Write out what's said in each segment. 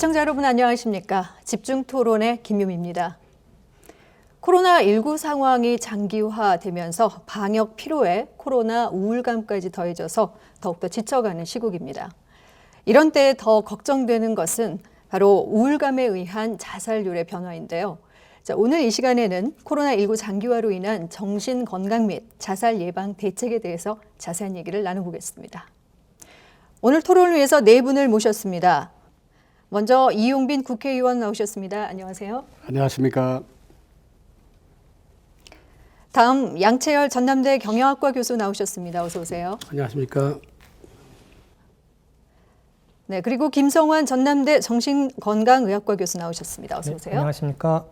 시청자 여러분 안녕하십니까? 집중토론의 김유미입니다. 코로나19 상황이 장기화되면서 방역 피로에 코로나 우울감까지 더해져서 더욱더 지쳐가는 시국입니다. 이런 때에 더 걱정되는 것은 바로 우울감에 의한 자살률의 변화인데요. 자, 오늘 이 시간에는 코로나19 장기화로 인한 정신건강 및 자살 예방 대책에 대해서 자세한 얘기를 나눠보겠습니다. 오늘 토론을 위해서 네 분을 모셨습니다. 먼저 이용빈 국회의원 나오셨습니다. 안녕하세요. 안녕하십니까. 다음 양채열 전남대 경영학과 교수 나오셨습니다. 어서 오세요. 안녕하십니까. 네, 그리고 김성환 전남대 정신건강의학과 교수 나오셨습니다. 어서 오세요. 네, 안녕하십니까.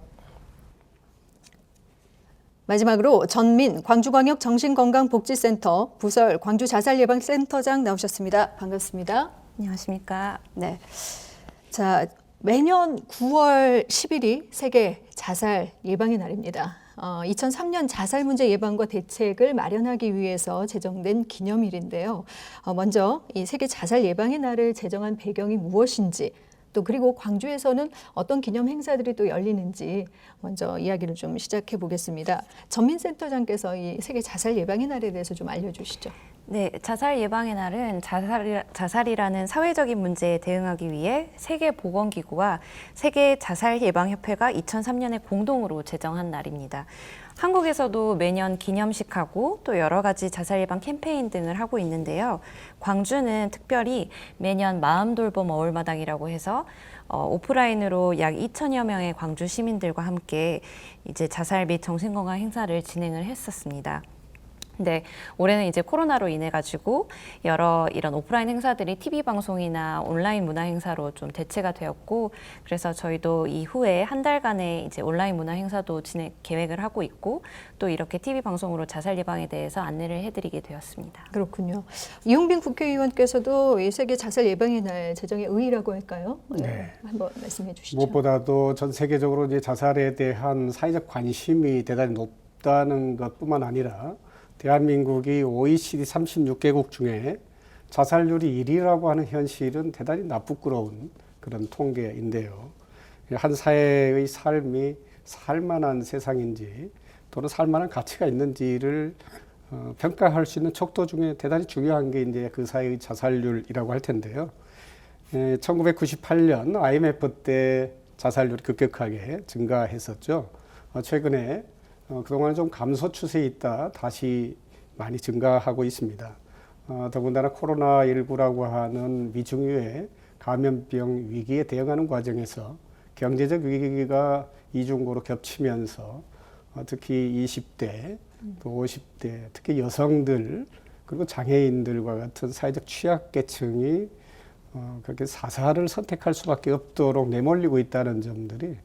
마지막으로 전민 광주광역 정신건강복지센터 부설 광주자살예방센터장 나오셨습니다. 반갑습니다. 안녕하십니까. 네. 자, 매년 9월 10일이 세계 자살 예방의 날입니다. 2003년 자살 문제 예방과 대책을 마련하기 위해서 제정된 기념일인데요. 먼저 이 세계 자살 예방의 날을 제정한 배경이 무엇인지, 또 그리고 광주에서는 어떤 기념 행사들이 또 열리는지 먼저 이야기를 좀 시작해 보겠습니다. 전민센터장께서 이 세계 자살 예방의 날에 대해서 좀 알려주시죠. 네, 자살 예방의 날은 자살이라는 사회적인 문제에 대응하기 위해 세계보건기구와 세계자살예방협회가 2003년에 공동으로 제정한 날입니다. 한국에서도 매년 기념식하고 또 여러 가지 자살 예방 캠페인 등을 하고 있는데요. 광주는 특별히 매년 마음돌봄 어울마당이라고 해서 오프라인으로 약 2천여 명의 광주 시민들과 함께 이제 자살 및 정신건강 행사를 진행을 했었습니다. 네, 올해는 이제 코로나로 인해 가지고 여러 이런 오프라인 행사들이 TV 방송이나 온라인 문화 행사로 좀 대체가 되었고, 그래서 저희도 이후에 한 달간의 이제 온라인 문화 행사도 진행 계획을 하고 있고, 또 이렇게 TV 방송으로 자살 예방에 대해서 안내를 해드리게 되었습니다. 그렇군요. 이용빈 국회의원께서도 이 세계 자살 예방의 날 제정의 의의라고 할까요? 네. 한번 말씀해 주시죠. 무엇보다도 전 세계적으로 이제 자살에 대한 사회적 관심이 대단히 높다는 것뿐만 아니라 대한민국이 OECD 36개국 중에 자살률이 1위라고 하는 현실은 대단히 나쁘끄러운 그런 통계인데요. 한 사회의 삶이 살만한 세상인지 또는 살만한 가치가 있는지를 평가할 수 있는 척도 중에 대단히 중요한 게 이제 그 사회의 자살률이라고 할 텐데요. 1998년 IMF 때 자살률이 급격하게 증가했었죠. 최근에 그동안 좀 감소 추세에 있다 다시 많이 증가하고 있습니다. 더군다나 코로나19라고 하는 미중유의 감염병 위기에 대응하는 과정에서 경제적 위기가 이중고로 겹치면서 특히 20대, 또 50대, 특히 여성들 그리고 장애인들과 같은 사회적 취약계층이 그렇게 자살을 선택할 수밖에 없도록 내몰리고 있다는 점들이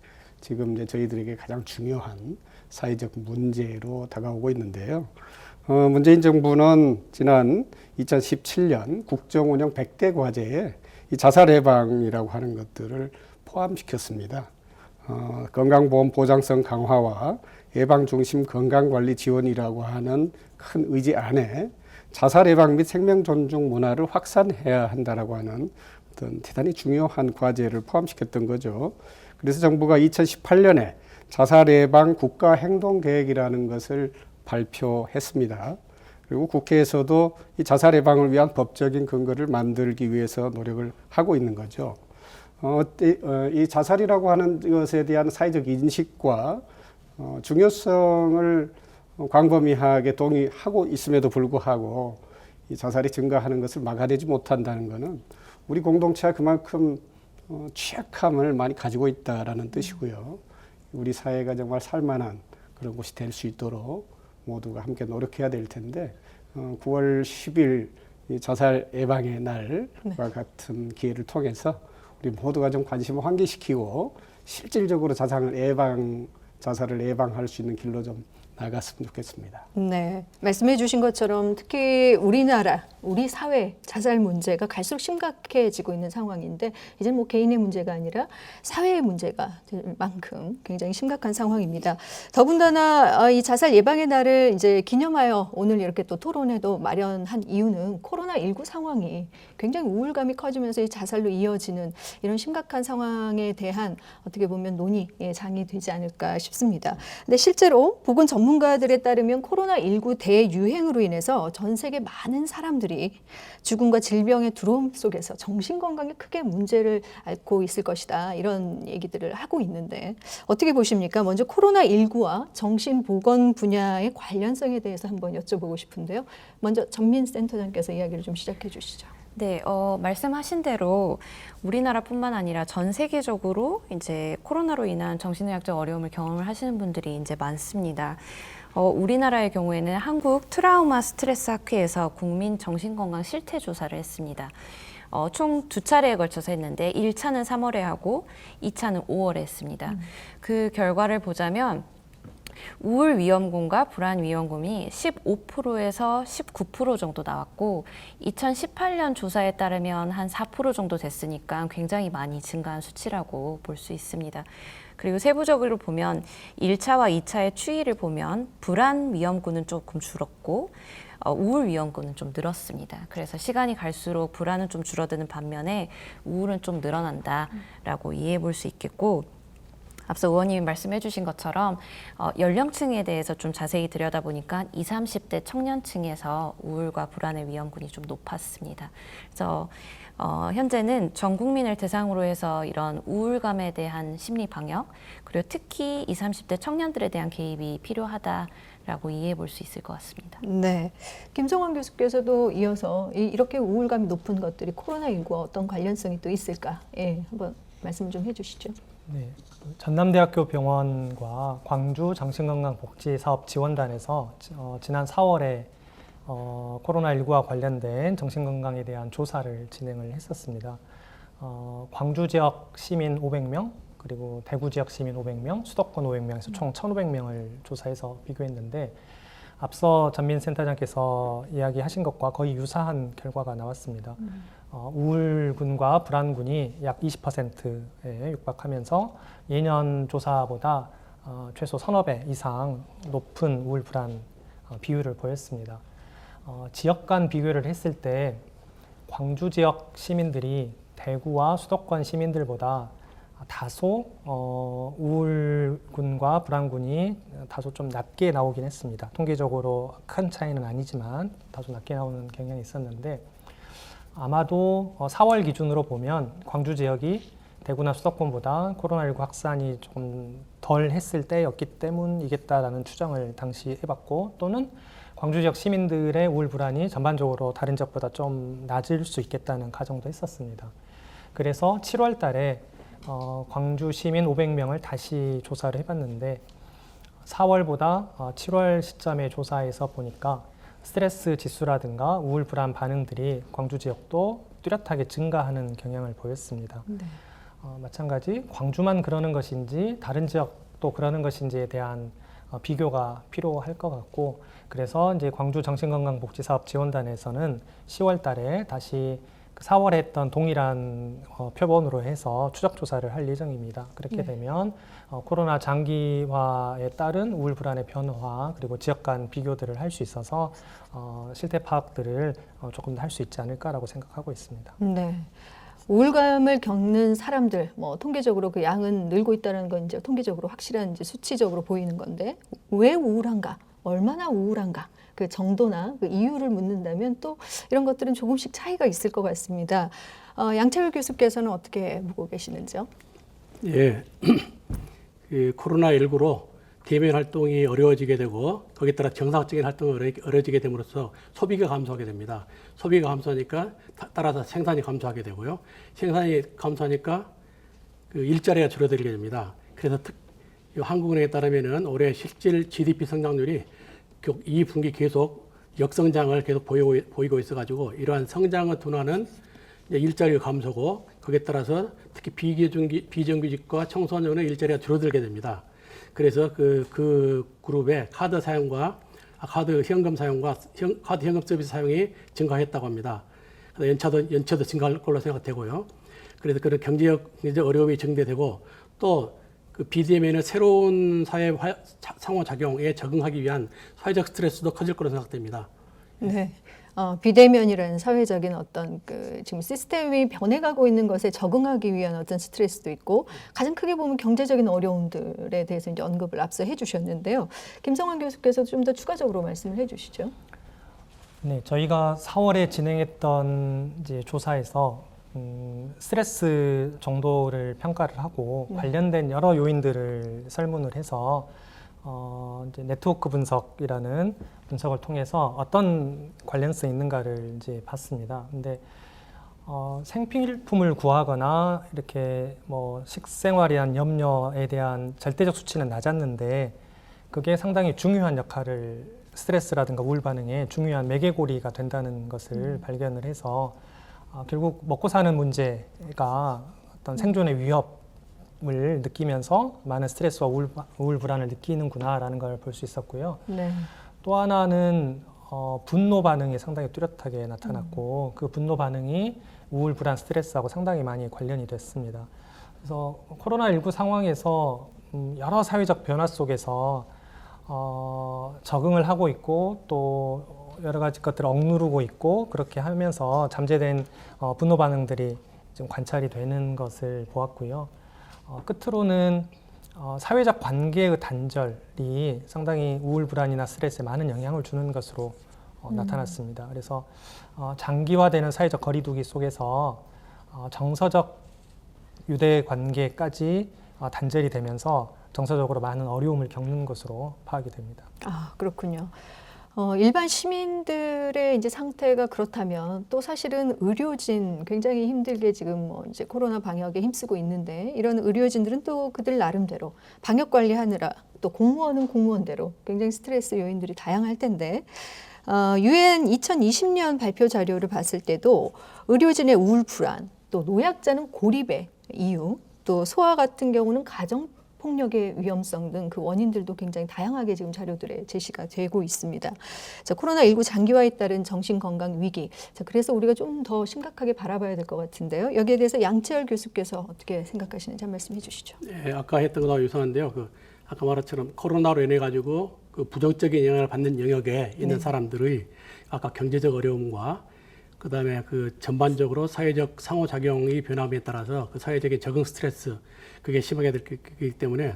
지금 이제 저희들에게 가장 중요한 사회적 문제로 다가오고 있는데요. 문재인 정부는 지난 2017년 국정운영 100대 과제에 이 자살 예방이라고 하는 것들을 포함시켰습니다. 건강보험 보장성 강화와 예방 중심 건강관리 지원이라고 하는 큰 의지 안에 자살 예방 및 생명 존중 문화를 확산해야 한다라고 하는 어떤 대단히 중요한 과제를 포함시켰던 거죠. 그래서 정부가 2018년에 자살 예방 국가 행동 계획이라는 것을 발표했습니다. 그리고 국회에서도 이 자살 예방을 위한 법적인 근거를 만들기 위해서 노력을 하고 있는 거죠. 이 자살이라고 하는 것에 대한 사회적 인식과 중요성을 광범위하게 동의하고 있음에도 불구하고 이 자살이 증가하는 것을 막아내지 못한다는 것은 우리 공동체가 그만큼 취약함을 많이 가지고 있다라는 뜻이고요. 우리 사회가 정말 살만한 그런 곳이 될 수 있도록 모두가 함께 노력해야 될 텐데 9월 10일 이 자살 예방의 날과 같은 기회를 통해서 우리 모두가 좀 관심을 환기시키고 실질적으로 자살을 예방할 수 있는 길로 좀 나갔으면 좋겠습니다. 네, 말씀해 주신 것처럼 특히 우리나라, 우리 사회 자살 문제가 갈수록 심각해지고 있는 상황인데 이제 뭐 개인의 문제가 아니라 사회의 문제가 될 만큼 굉장히 심각한 상황입니다. 더군다나 이 자살 예방의 날을 이제 기념하여 오늘 이렇게 또 토론회도 마련한 이유는 코로나19 상황이 굉장히 우울감이 커지면서 이 자살로 이어지는 이런 심각한 상황에 대한 어떻게 보면 논의의 장이 되지 않을까 싶습니다. 근데 실제로 보건 전문가들에 따르면 코로나19 대유행으로 인해서 전 세계 많은 사람들이 죽음과 질병의 두려움 속에서 정신건강에 크게 문제를 앓고 있을 것이다. 이런 얘기들을 하고 있는데 어떻게 보십니까? 먼저 코로나19와 정신보건 분야의 관련성에 대해서 한번 여쭤보고 싶은데요. 먼저 전민 센터장께서 이야기를 좀 시작해 주시죠. 네, 말씀하신 대로 우리나라뿐만 아니라 전 세계적으로 이제 코로나로 인한 정신의학적 어려움을 경험을 하시는 분들이 이제 많습니다. 우리나라의 경우에는 한국 트라우마 스트레스 학회에서 국민 정신건강 실태 조사를 했습니다. 총 2차례에 걸쳐서 했는데 1차는 3월에 하고 2차는 5월에 했습니다. 그 결과를 보자면 우울 위험군과 불안 위험군이 15%에서 19% 정도 나왔고 2018년 조사에 따르면 한 4% 정도 됐으니까 굉장히 많이 증가한 수치라고 볼 수 있습니다. 그리고 세부적으로 보면 1차와 2차의 추이를 보면 불안 위험군은 조금 줄었고 우울 위험군은 좀 늘었습니다. 그래서 시간이 갈수록 불안은 좀 줄어드는 반면에 우울은 좀 늘어난다라고 이해해 볼 수 있겠고 앞서 의원님이 말씀해 주신 것처럼 연령층에 대해서 좀 자세히 들여다보니까 20, 30대 청년층에서 우울과 불안의 위험군이 좀 높았습니다. 그래서 현재는 전 국민을 대상으로 해서 이런 우울감에 대한 심리 방역 그리고 특히 20, 30대 청년들에 대한 개입이 필요하다라고 이해해 볼 수 있을 것 같습니다. 네, 김성환 교수께서도 이어서 이렇게 우울감이 높은 것들이 코로나19와 어떤 관련성이 또 있을까? 예, 한번 말씀 좀 해주시죠. 네, 전남대학교 병원과 광주 정신건강복지사업지원단에서 지난 4월에 코로나19와 관련된 정신건강에 대한 조사를 진행을 했었습니다. 광주 지역 시민 500명, 그리고 대구 지역 시민 500명, 수도권 500명에서 총 1,500명을 조사해서 비교했는데 앞서 전민 센터장께서 이야기하신 것과 거의 유사한 결과가 나왔습니다. 우울군과 불안군이 약 20%에 육박하면서 예년 조사보다 최소 서너 배 이상 높은 우울 불안 비율을 보였습니다. 지역 간 비교를 했을 때 광주 지역 시민들이 대구와 수도권 시민들보다 다소 우울군과 불안군이 다소 좀 낮게 나오긴 했습니다. 통계적으로 큰 차이는 아니지만 다소 낮게 나오는 경향이 있었는데 아마도 4월 기준으로 보면 광주 지역이 대구나 수도권보다 코로나19 확산이 조금 덜 했을 때였기 때문이겠다라는 추정을 당시 해봤고 또는 광주 지역 시민들의 우울 불안이 전반적으로 다른 지역보다 좀 낮을 수 있겠다는 가정도 했었습니다. 그래서 7월 달에 광주 시민 500명을 다시 조사를 해봤는데 4월보다 7월 시점에 조사해서 보니까 스트레스 지수라든가 우울 불안 반응들이 광주 지역도 뚜렷하게 증가하는 경향을 보였습니다. 네. 마찬가지 광주만 그러는 것인지 다른 지역도 그러는 것인지에 대한 비교가 필요할 것 같고 그래서 이제 광주 정신건강복지사업 지원단에서는 10월 달에 다시 4월에 했던 동일한 표본으로 해서 추적 조사를 할 예정입니다. 그렇게 되면 코로나 장기화에 따른 우울 불안의 변화 그리고 지역 간 비교들을 할 수 있어서 실태 파악들을 조금 더 할 수 있지 않을까라고 생각하고 있습니다. 네. 우울감을 겪는 사람들, 뭐 통계적으로 그 양은 늘고 있다는 건 이제 통계적으로 확실한 이제 수치적으로 보이는 건데 왜 우울한가, 얼마나 우울한가, 그 정도나 그 이유를 묻는다면 또 이런 것들은 조금씩 차이가 있을 것 같습니다. 양채열 교수께서는 어떻게 보고 계시는지요? 예, 코로나19로 대면 활동이 어려워지게 되고 거기에 따라 정상적인 활동이 어려워지게 됨으로써 소비가 감소하게 됩니다. 소비가 감소하니까 따라서 생산이 감소하게 되고요. 생산이 감소하니까 그 일자리가 줄어들게 됩니다. 그래서 한국은행에 따르면은 올해 실질 GDP 성장률이 2분기 계속 역성장을 계속 보이고 있어가지고 이러한 성장을 둔화는 일자리 감소고 거기에 따라서 특히 비정규직과 청소년의 일자리가 줄어들게 됩니다. 그래서 그 그룹의 카드 사용과 카드 현금 사용과 카드 현금 서비스 사용이 증가했다고 합니다. 그래서 연체도 증가할 걸로 생각되고요. 그래서 그런 경제적 어려움이 증대되고 또 그 BDM에는 새로운 사회 상호작용에 적응하기 위한 사회적 스트레스도 커질 거로 생각됩니다. 네. 비대면이라는 사회적인 어떤 지금 시스템이 변해가고 있는 것에 적응하기 위한 어떤 스트레스도 있고 가장 크게 보면 경제적인 어려움들에 대해서 이제 언급을 앞서 해주셨는데요. 김성환 교수께서 좀 더 추가적으로 말씀을 해주시죠. 네, 저희가 4월에 진행했던 이제 조사에서 스트레스 정도를 평가를 하고 관련된 여러 요인들을 설문을 해서 이제 네트워크 분석이라는 분석을 통해서 어떤 관련성이 있는가를 이제 봤습니다. 근데 생필품을 구하거나 이렇게 뭐 식생활에 대한 염려에 대한 절대적 수치는 낮았는데 그게 상당히 중요한 역할을 스트레스라든가 우울 반응에 중요한 매개고리가 된다는 것을 발견을 해서 결국 먹고 사는 문제가 어떤 생존의 위협을 느끼면서 많은 스트레스와 우울 불안을 느끼는구나라는 걸 볼 수 있었고요. 네. 또 하나는 분노 반응이 상당히 뚜렷하게 나타났고 그 분노 반응이 우울, 불안, 스트레스하고 상당히 많이 관련이 됐습니다. 그래서 코로나19 상황에서 여러 사회적 변화 속에서 적응을 하고 있고 또 여러 가지 것들을 억누르고 있고 그렇게 하면서 잠재된 분노 반응들이 좀 관찰이 되는 것을 보았고요. 끝으로는 사회적 관계의 단절이 상당히 우울, 불안이나 스트레스에 많은 영향을 주는 것으로 나타났습니다. 그래서 장기화되는 사회적 거리두기 속에서 정서적 유대 관계까지 단절이 되면서 정서적으로 많은 어려움을 겪는 것으로 파악이 됩니다. 그렇군요. 일반 시민들의 이제 상태가 그렇다면 또 사실은 의료진 굉장히 힘들게 지금 뭐 이제 코로나 방역에 힘쓰고 있는데 이런 의료진들은 또 그들 나름대로 방역 관리하느라 또 공무원은 공무원대로 굉장히 스트레스 요인들이 다양할 텐데 유엔 2020년 발표 자료를 봤을 때도 의료진의 우울 불안 또 노약자는 고립의 이유 또 소아 같은 경우는 가정 폭력의 위험성 등 그 원인들도 굉장히 다양하게 지금 자료들에 제시가 되고 있습니다. 자, 코로나19 장기화에 따른 정신건강 위기. 자, 그래서 우리가 좀 더 심각하게 바라봐야 될 것 같은데요. 여기에 대해서 양채열 교수께서 어떻게 생각하시는지 한 말씀 해주시죠. 네, 아까 했던 거와 유사한데요. 아까 말했처럼 코로나로 인해 가지고 그 부정적인 영향을 받는 영역에 있는 사람들의 아까 경제적 어려움과 그다음에 그 전반적으로 사회적 상호작용이 변함에 따라서 그 사회적인 적응 스트레스 그게 심하게 되기 때문에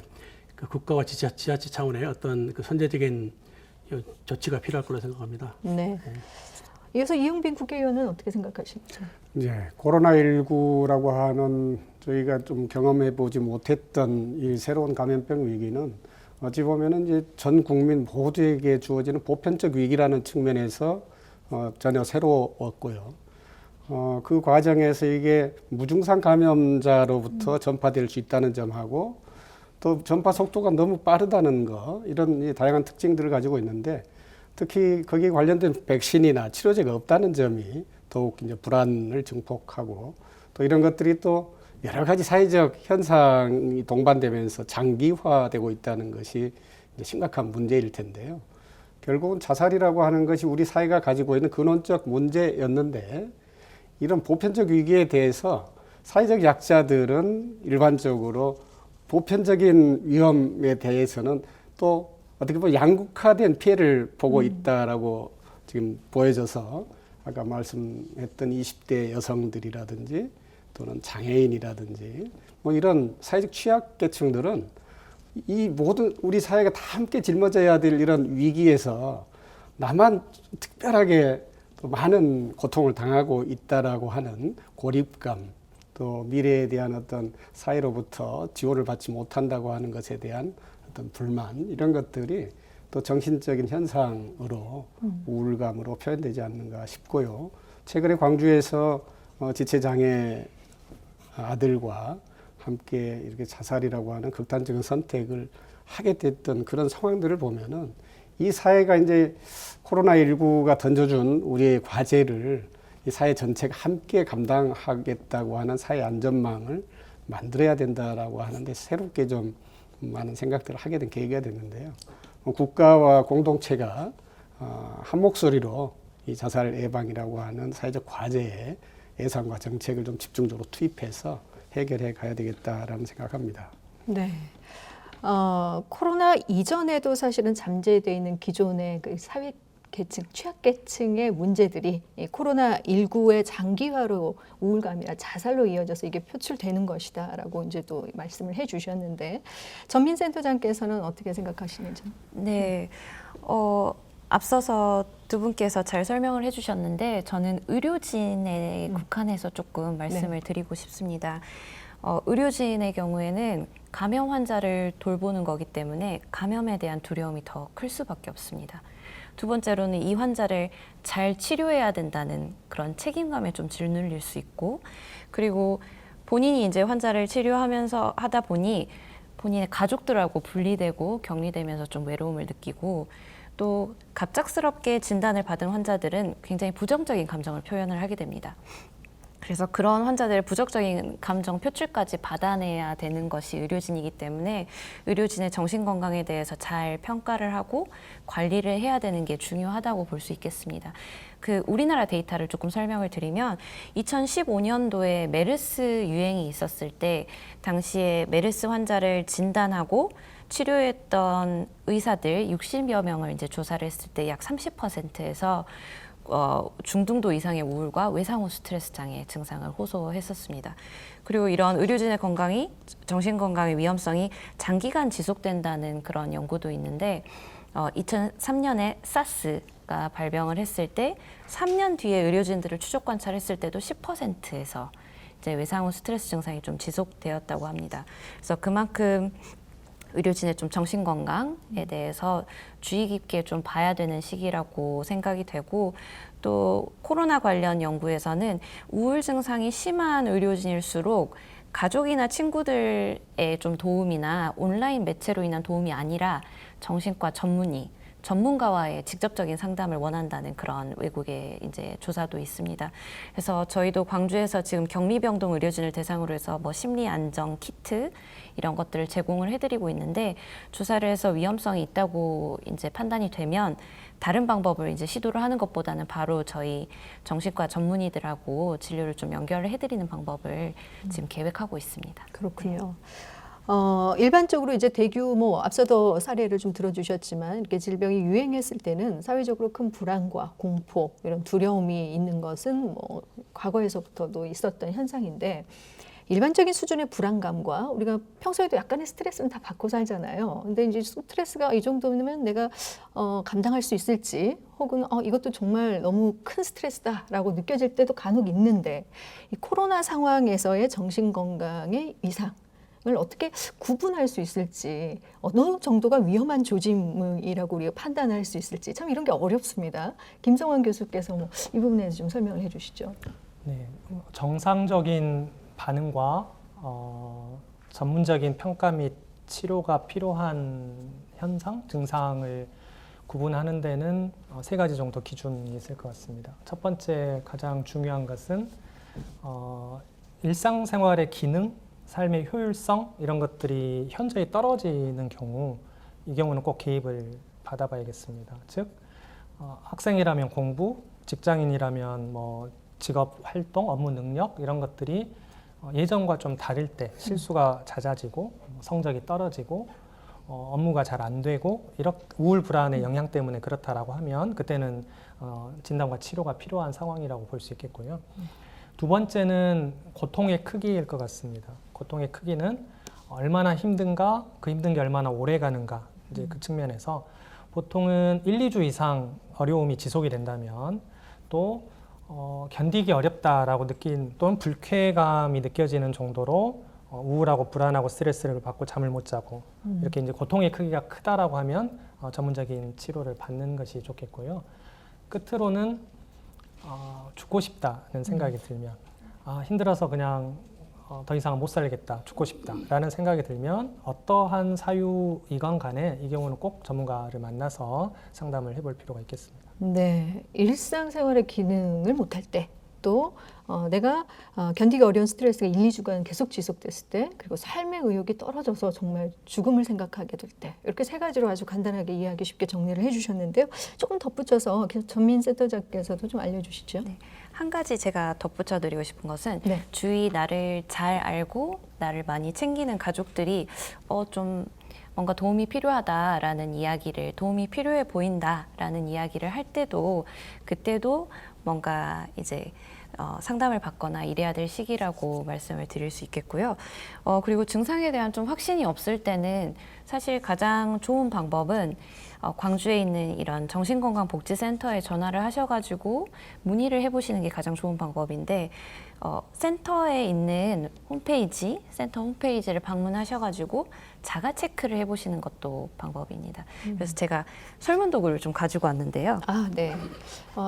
그 국가와 지자체 차원의 어떤 그 선제적인 조치가 필요할 거라 생각합니다. 네. 이어서 이용빈 국회의원은 어떻게 생각하십니까? 이제 코로나19라고 하는 저희가 좀 경험해 보지 못했던 이 새로운 감염병 위기는 어찌 보면은 이제 전 국민 모두에게 주어지는 보편적 위기라는 측면에서 전혀 새로웠고요. 그 과정에서 이게 무증상 감염자로부터 전파될 수 있다는 점하고 또 전파 속도가 너무 빠르다는 거 이런 다양한 특징들을 가지고 있는데 특히 거기에 관련된 백신이나 치료제가 없다는 점이 더욱 이제 불안을 증폭하고 또 이런 것들이 또 여러 가지 사회적 현상이 동반되면서 장기화되고 있다는 것이 이제 심각한 문제일 텐데요. 결국은 자살이라고 하는 것이 우리 사회가 가지고 있는 근원적 문제였는데 이런 보편적 위기에 대해서 사회적 약자들은 일반적으로 보편적인 위험에 대해서는 또 어떻게 보면 양극화된 피해를 보고 있다라고 지금 보여져서 아까 말씀했던 20대 여성들이라든지 또는 장애인이라든지 뭐 이런 사회적 취약계층들은 이 모든 우리 사회가 다 함께 짊어져야 될 이런 위기에서 나만 특별하게 또 많은 고통을 당하고 있다라고 하는 고립감, 또 미래에 대한 어떤 사회로부터 지원을 받지 못한다고 하는 것에 대한 어떤 불만 이런 것들이 또 정신적인 현상으로 우울감으로 표현되지 않는가 싶고요. 최근에 광주에서 지체장애 아들과 함께 이렇게 자살이라고 하는 극단적인 선택을 하게 됐던 그런 상황들을 보면은 이 사회가 이제 코로나19가 던져준 우리의 과제를 이 사회 전체가 함께 감당하겠다고 하는 사회 안전망을 만들어야 된다라고 하는데 새롭게 좀 많은 생각들을 하게 된 계기가 됐는데요. 국가와 공동체가 한 목소리로 이 자살 예방이라고 하는 사회적 과제에 예산과 정책을 좀 집중적으로 투입해서 해결해 가야 되겠다라는 생각합니다. 네. 코로나 이전에도 사실은 잠재되어 있는 기존의 그 사회 계층, 취약계층의 문제들이 이 코로나19의 장기화로 우울감이나 자살로 이어져서 이게 표출되는 것이다라고 이제 또 말씀을 해주셨는데 전민센터장께서는 어떻게 생각하시는지? 네, 앞서서 두 분께서 잘 설명을 해주셨는데 저는 의료진에 국한해서 조금 말씀을 드리고 싶습니다. 의료진의 경우에는 감염 환자를 돌보는 거기 때문에 감염에 대한 두려움이 더 클 수밖에 없습니다. 두 번째로는 이 환자를 잘 치료해야 된다는 그런 책임감에 좀 짓눌릴 수 있고, 그리고 본인이 이제 환자를 치료하면서 하다 보니 본인의 가족들하고 분리되고 격리되면서 좀 외로움을 느끼고, 또 갑작스럽게 진단을 받은 환자들은 굉장히 부정적인 감정을 표현을 하게 됩니다. 그래서 그런 환자들의 부정적인 감정 표출까지 받아내야 되는 것이 의료진이기 때문에 의료진의 정신건강에 대해서 잘 평가를 하고 관리를 해야 되는 게 중요하다고 볼 수 있겠습니다. 우리나라 데이터를 조금 설명을 드리면 2015년도에 메르스 유행이 있었을 때 당시에 메르스 환자를 진단하고 치료했던 의사들 60여 명을 이제 조사를 했을 때 약 30%에서 중등도 이상의 우울과 외상후 스트레스 장애 증상을 호소했었습니다. 그리고 이런 의료진의 건강이 정신건강의 위험성이 장기간 지속된다는 그런 연구도 있는데 2003년에 사스가 발병을 했을 때 3년 뒤에 의료진들을 추적 관찰했을 때도 10%에서 이제 외상후 스트레스 증상이 좀 지속되었다고 합니다. 그래서 그만큼 의료진의 좀 정신 건강에 대해서 주의 깊게 좀 봐야 되는 시기라고 생각이 되고, 또 코로나 관련 연구에서는 우울 증상이 심한 의료진일수록 가족이나 친구들의 좀 도움이나 온라인 매체로 인한 도움이 아니라 정신과 전문가와의 직접적인 상담을 원한다는 그런 외국의 이제 조사도 있습니다. 그래서 저희도 광주에서 지금 격리병동 의료진을 대상으로 해서 뭐 심리 안정 키트 이런 것들을 제공을 해드리고 있는데, 조사를 해서 위험성이 있다고 이제 판단이 되면 다른 방법을 이제 시도를 하는 것보다는 바로 저희 정신과 전문의들하고 진료를 좀 연결을 해드리는 방법을 지금 계획하고 있습니다. 그렇군요. 일반적으로 이제 대규모 앞서도 사례를 좀 들어주셨지만 이렇게 질병이 유행했을 때는 사회적으로 큰 불안과 공포 이런 두려움이 있는 것은 뭐 과거에서부터도 있었던 현상인데, 일반적인 수준의 불안감과 우리가 평소에도 약간의 스트레스는 다 받고 살잖아요. 근데 이제 스트레스가 이 정도면 내가 감당할 수 있을지, 혹은 이것도 정말 너무 큰 스트레스다라고 느껴질 때도 간혹 있는데, 이 코로나 상황에서의 정신건강의 이상을 어떻게 구분할 수 있을지, 어느 정도가 위험한 조짐이라고 우리가 판단할 수 있을지 참 이런 게 어렵습니다. 김성환 교수께서 이 부분에 대해서 좀 설명을 해주시죠. 네, 정상적인 반응과 전문적인 평가 및 치료가 필요한 현상, 증상을 구분하는 데는 세 가지 정도 기준이 있을 것 같습니다. 첫 번째 가장 중요한 것은 일상생활의 기능, 삶의 효율성 이런 것들이 현저히 떨어지는 경우, 이 경우는 꼭 개입을 받아봐야겠습니다. 즉 학생이라면 공부, 직장인이라면 뭐 직업 활동, 업무 능력 이런 것들이 예전과 좀 다를 때 실수가 잦아지고 성적이 떨어지고 업무가 잘 안 되고 이렇게 우울 불안의 영향 때문에 그렇다라고 하면 그때는 진단과 치료가 필요한 상황이라고 볼 수 있겠고요. 두 번째는 고통의 크기일 것 같습니다. 고통의 크기는 얼마나 힘든가, 그 힘든 게 얼마나 오래 가는가, 이제 그 측면에서 보통은 1, 2주 이상 어려움이 지속이 된다면, 또 견디기 어렵다라고 느낀 또는 불쾌감이 느껴지는 정도로 우울하고 불안하고 스트레스를 받고 잠을 못 자고 이렇게 이제 고통의 크기가 크다라고 하면 전문적인 치료를 받는 것이 좋겠고요. 끝으로는 죽고 싶다는 생각이 들면, 힘들어서 그냥 더 이상 못 살겠다, 죽고 싶다라는 생각이 들면 어떠한 사유이건 간에 이 경우는 꼭 전문가를 만나서 상담을 해볼 필요가 있겠습니다. 네, 일상생활의 기능을 못할 때 또 내가 견디기 어려운 스트레스가 1, 2주간 계속 지속됐을 때, 그리고 삶의 의욕이 떨어져서 정말 죽음을 생각하게 될 때, 이렇게 세 가지로 아주 간단하게 이해하기 쉽게 정리를 해주셨는데요. 조금 덧붙여서 전민센터장께서도 좀 알려주시죠. 네. 한 가지 제가 덧붙여 드리고 싶은 것은 네. 주위 나를 잘 알고 나를 많이 챙기는 가족들이 좀 뭔가 도움이 필요하다라는 이야기를, 도움이 필요해 보인다라는 이야기를 할 때도 그때도 뭔가 이제 상담을 받거나 이래야 될 시기라고 말씀을 드릴 수 있겠고요. 그리고 증상에 대한 좀 확신이 없을 때는 사실 가장 좋은 방법은 광주에 있는 이런 정신건강복지센터에 전화를 하셔가지고 문의를 해보시는 게 가장 좋은 방법인데, 센터에 있는 홈페이지, 센터 홈페이지를 방문하셔가지고 자가 체크를 해보시는 것도 방법입니다. 그래서 제가 설문도구를 좀 가지고 왔는데요. 아, 네.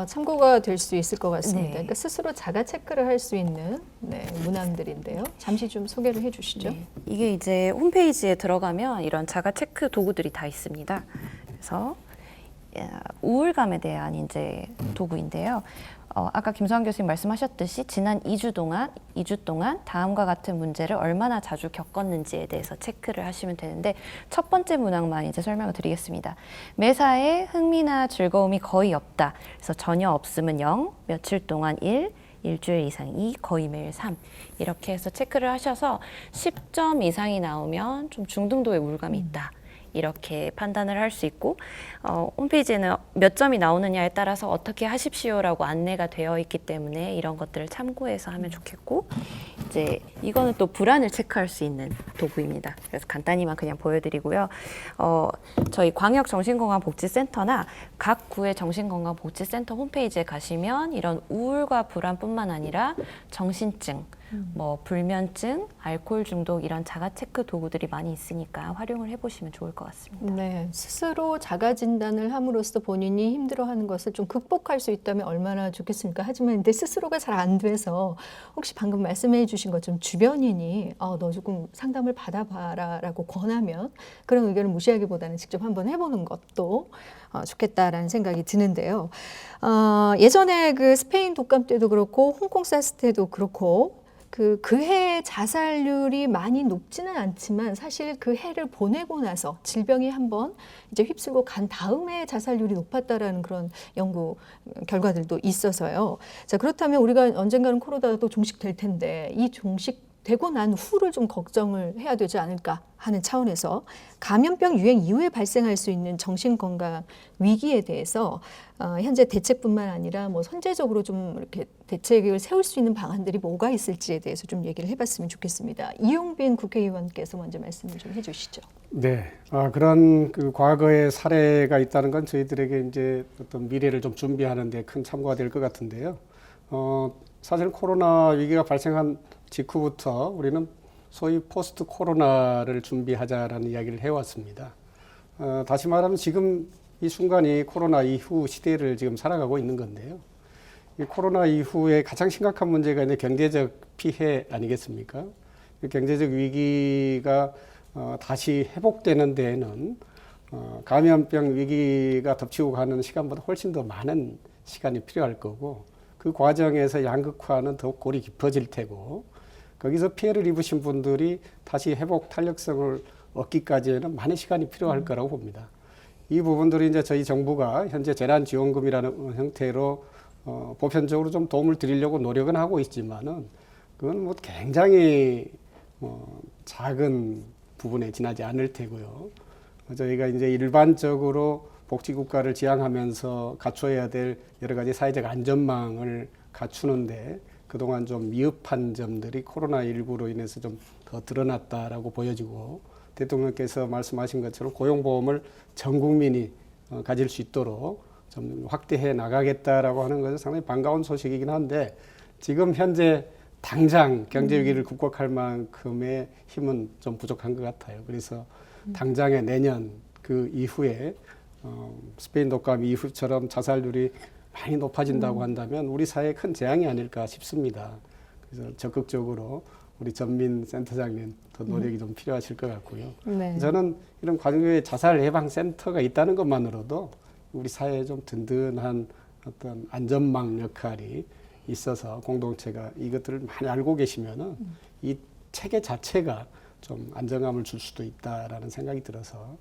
참고가 될 수 있을 것 같습니다. 네. 그러니까 스스로 자가 체크를 할 수 있는 문항들인데요. 잠시 좀 소개를 해주시죠. 네. 이게 이제 홈페이지에 들어가면 이런 자가 체크 도구들이 다 있습니다. 그래서 우울감에 대한 이제 도구인데요. 아까 김소환 교수님 말씀하셨듯이 지난 2주 동안 다음과 같은 문제를 얼마나 자주 겪었는지에 대해서 체크를 하시면 되는데, 첫 번째 문항만 이제 설명을 드리겠습니다. 매사에 흥미나 즐거움이 거의 없다. 그래서 전혀 없음은 0, 며칠 동안 1, 일주일 이상 2, 거의 매일 3. 이렇게 해서 체크를 하셔서 10점 이상이 나오면 좀 중등도의 우울감이 있다. 이렇게 판단을 할 수 있고, 홈페이지에는 몇 점이 나오느냐에 따라서 어떻게 하십시오라고 안내가 되어 있기 때문에 이런 것들을 참고해서 하면 좋겠고, 이제 이거는 또 불안을 체크할 수 있는 도구입니다. 그래서 간단히만 그냥 보여드리고요. 저희 광역정신건강복지센터나 각 구의 정신건강복지센터 홈페이지에 가시면 이런 우울과 불안뿐만 아니라 정신증, 뭐 불면증, 알코올 중독 이런 자가 체크 도구들이 많이 있으니까 활용을 해보시면 좋을 것 같습니다. 네, 스스로 자가 진단을 함으로써 본인이 힘들어하는 것을 좀 극복할 수 있다면 얼마나 좋겠습니까? 하지만 근데 스스로가 잘 안 돼서 혹시 방금 말씀해 주신 것처럼 주변인이 너 조금 상담을 받아봐라라고 권하면 그런 의견을 무시하기보다는 직접 한번 해보는 것도 좋겠다라는 생각이 드는데요. 예전에 그 스페인 독감 때도 그렇고 홍콩 사스 때도 그렇고 그 해 자살률이 많이 높지는 않지만 사실 그 해를 보내고 나서 질병이 한번 이제 휩쓸고 간 다음에 자살률이 높았다라는 그런 연구 결과들도 있어서요. 자, 그렇다면 우리가 언젠가는 코로나도 종식될 텐데 이 종식되고 난 후를 좀 걱정을 해야 되지 않을까 하는 차원에서 감염병 유행 이후에 발생할 수 있는 정신건강 위기에 대해서 현재 대책뿐만 아니라 뭐 선제적으로 좀 이렇게 대책을 세울 수 있는 방안들이 뭐가 있을지에 대해서 좀 얘기를 해봤으면 좋겠습니다. 이용빈 국회의원께서 먼저 말씀을 좀 해주시죠. 네, 그런 그 과거의 사례가 있다는 건 저희들에게 이제 어떤 미래를 좀 준비하는데 큰 참고가 될 것 같은데요. 사실 코로나 위기가 발생한 직후부터 우리는 소위 포스트 코로나를 준비하자라는 이야기를 해왔습니다. 다시 말하면 지금 이 순간이 코로나 이후 시대를 지금 살아가고 있는 건데요. 이 코로나 이후에 가장 심각한 문제가 있는 경제적 피해 아니겠습니까? 이 경제적 위기가 다시 회복되는 데에는 감염병 위기가 덮치고 가는 시간보다 훨씬 더 많은 시간이 필요할 거고, 그 과정에서 양극화는 더욱 골이 깊어질 테고, 거기서 피해를 입으신 분들이 다시 회복 탄력성을 얻기까지는 많은 시간이 필요할 거라고 봅니다. 이 부분들이 이제 저희 정부가 현재 재난지원금이라는 형태로 보편적으로 좀 도움을 드리려고 노력은 하고 있지만은 그건 뭐 굉장히 작은 부분에 지나지 않을 테고요. 저희가 이제 일반적으로 복지국가를 지향하면서 갖춰야 될 여러 가지 사회적 안전망을 갖추는데 그동안 좀 미흡한 점들이 코로나19로 인해서 좀 더 드러났다라고 보여지고, 대통령께서 말씀하신 것처럼 고용보험을 전 국민이 가질 수 있도록 좀 확대해 나가겠다라고 하는 것은 상당히 반가운 소식이긴 한데, 지금 현재 당장 경제 위기를 극복할 만큼의 힘은 좀 부족한 것 같아요. 그래서 당장의 내년 그 이후에 스페인 독감 이후처럼 자살률이 많이 높아진다고 한다면 우리 사회에 큰 재앙이 아닐까 싶습니다. 그래서 적극적으로 우리 전민 센터장님 더 노력이 좀 필요하실 것 같고요. 네. 저는 이런 과정에 자살 예방 센터가 있다는 것만으로도 우리 사회에 좀 든든한 어떤 안전망 역할이 있어서 공동체가 이것들을 많이 알고 계시면은 이 체계 자체가 좀 안정감을 줄 수도 있다라는 생각이 들어서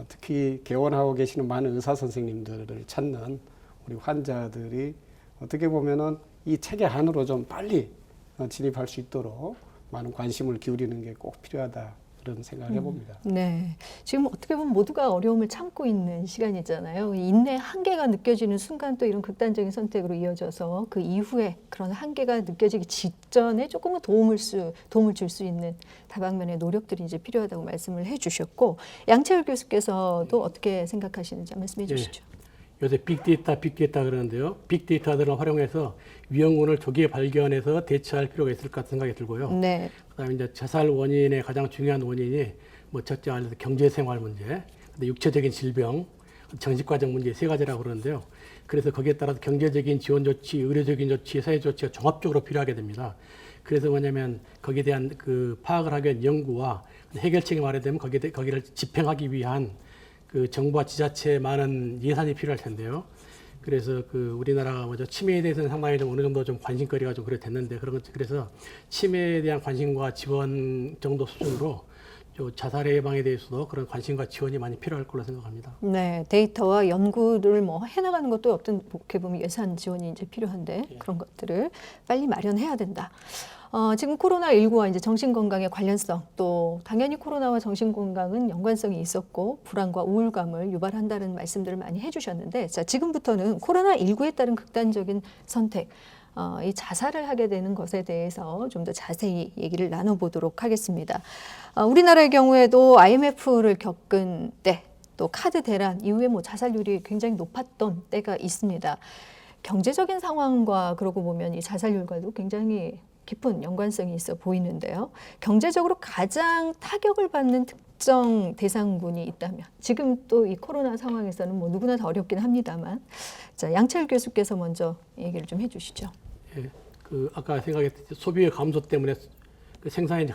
특히 개원하고 계시는 많은 의사 선생님들을 찾는 우리 환자들이 어떻게 보면은 이 체계 안으로 좀 빨리 진입할 수 있도록 많은 관심을 기울이는 게 꼭 필요하다. 그런 생각을 해봅니다. 네. 지금 어떻게 보면 모두가 어려움을 참고 있는 시간이잖아요. 이 인내의 한계가 느껴지는 순간 또 이런 극단적인 선택으로 이어져서 그 이후에 그런 한계가 느껴지기 직전에 조금은 도움을 줄 수 있는 다방면의 노력들이 이제 필요하다고 말씀을 해주셨고, 양채열 교수께서도 어떻게 생각하시는지 말씀해 주시죠. 요새 빅데이터 그러는데요. 빅데이터들을 활용해서 위험군을 조기에 발견해서 대처할 필요가 있을 것 같은 생각이 들고요. 네. 그다음에 이제 자살 원인의 가장 중요한 원인이 뭐 첫째 알려서 경제생활 문제, 근데 육체적인 질병, 정신과적 문제 세 가지라고 그러는데요. 그래서 거기에 따라서 경제적인 지원 조치, 의료적인 조치, 사회 조치가 종합적으로 필요하게 됩니다. 그래서 뭐냐면 거기에 대한 그 파악을 하기 위한 연구와 해결책이 마련되면 거기를 집행하기 위한 그 정부와 지자체에 많은 예산이 필요할 텐데요. 그래서 그 우리나라가 먼저 치매에 대해서는 상당히 좀 어느 정도 좀 관심거리가 좀 됐는데 그래서 치매에 대한 관심과 지원 정도 수준으로 자살 예방에 대해서도 그런 관심과 지원이 많이 필요할 걸로 생각합니다. 네, 데이터와 연구를 뭐 해나가는 것도 어떻게 보면 예산 지원이 이제 필요한데 그런 것들을 빨리 마련해야 된다. 지금 코로나19와 이제 정신건강의 관련성, 또 당연히 코로나와 정신건강은 연관성이 있었고 불안과 우울감을 유발한다는 말씀들을 많이 해주셨는데, 자, 지금부터는 코로나19에 따른 극단적인 선택, 이 자살을 하게 되는 것에 대해서 좀 더 자세히 얘기를 나눠보도록 하겠습니다. 우리나라의 경우에도 IMF를 겪은 때, 또 카드 대란 이후에 뭐 자살률이 굉장히 높았던 때가 있습니다. 경제적인 상황과 그러고 보면 이 자살률과도 굉장히 깊은 연관성이 있어 보이는데요. 경제적으로 가장 타격을 받는 특정 대상군이 있다면, 지금 또 이 코로나 상황에서는 뭐 누구나 다 어렵긴 합니다만, 자, 양채열 교수께서 먼저 얘기를 좀 해주시죠. 예, 그 아까 생각했듯이 소비의 감소 때문에 그 생산이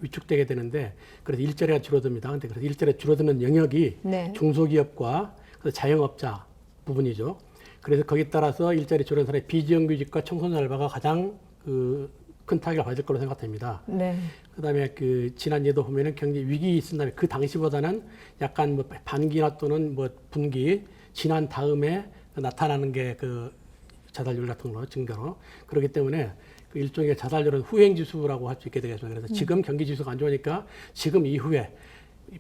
위축되게 되는데, 그래서 일자리가 줄어듭니다. 근데 그래서 일자리가 줄어드는 영역이 네. 중소기업과 자영업자 부분이죠. 그래서 거기에 따라서 일자리 줄어든 사람의 비정규직과 청소년 알바가 가장 큰 타격을 받을 거로 생각됩니다. 네. 그다음에 그 지난 예도 보면은 경제 위기 있은 다음에 그 당시보다는 약간 뭐 반기나 또는 뭐 분기 지난 다음에 나타나는 게 그 자살률 같은 거 증가로, 그렇기 때문에 그 일종의 자살률은 후행 지수라고 할 수 있게 되겠습니다. 그래서 지금 경기 지수가 안 좋으니까 지금 이후에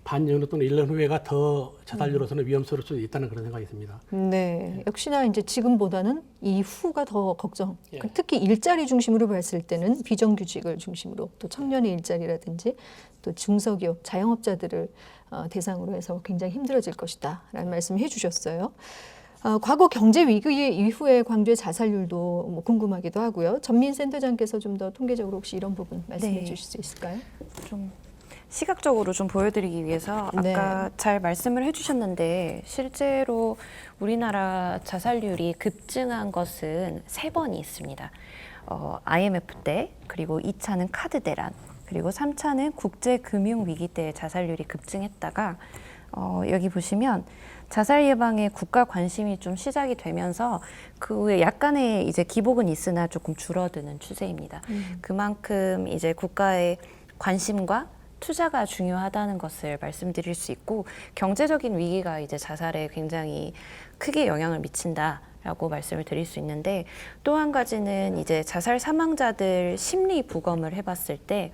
반년 또는 1년 후에가 더 자살률로서는 위험스러울 수 있다는 그런 생각이 있습니다. 네, 역시나 이제 지금보다는 이후가 더 걱정. 예. 특히 일자리 중심으로 봤을 때는 비정규직을 중심으로, 또 청년의 일자리라든지 또 중소기업, 자영업자들을 대상으로 해서 굉장히 힘들어질 것이다라는 말씀을 해주셨어요. 과거 경제 위기 이후의 광주의 자살률도 뭐 궁금하기도 하고요. 전민 센터장께서 좀 더 통계적으로 혹시 이런 부분 말씀해 네. 주실 수 있을까요? 좀 시각적으로 좀 보여드리기 위해서 아까 네. 잘 말씀을 해주셨는데, 실제로 우리나라 자살률이 급증한 것은 3번이 있습니다. IMF 때, 그리고 2차는 카드 대란, 그리고 3차는 국제금융위기 때 자살률이 급증했다가 여기 보시면 자살 예방에 국가 관심이 좀 시작이 되면서 그 후에 약간의 이제 기복은 있으나 조금 줄어드는 추세입니다. 그만큼 이제 국가의 관심과 투자가 중요하다는 것을 말씀드릴 수 있고, 경제적인 위기가 이제 자살에 굉장히 크게 영향을 미친다라고 말씀을 드릴 수 있는데, 또 한 가지는 이제 자살 사망자들 심리 부검을 해봤을 때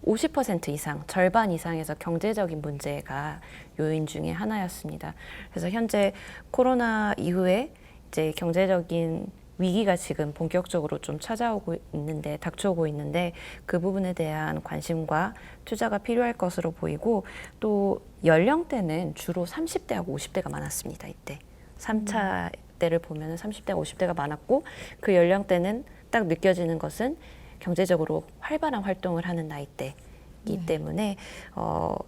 50% 이상, 절반 이상에서 경제적인 문제가 요인 중에 하나였습니다. 그래서 현재 코로나 이후에 이제 경제적인 위기가 지금 본격적으로 좀 닥쳐오고 있는데 그 부분에 대한 관심과 투자가 필요할 것으로 보이고, 또 연령대는 주로 30대하고 50대가 많았습니다. 이때 3차 때를 보면 30대가 50대가 많았고, 그 연령대는 딱 느껴지는 것은 경제적으로 활발한 활동을 하는 나이대이기 때문에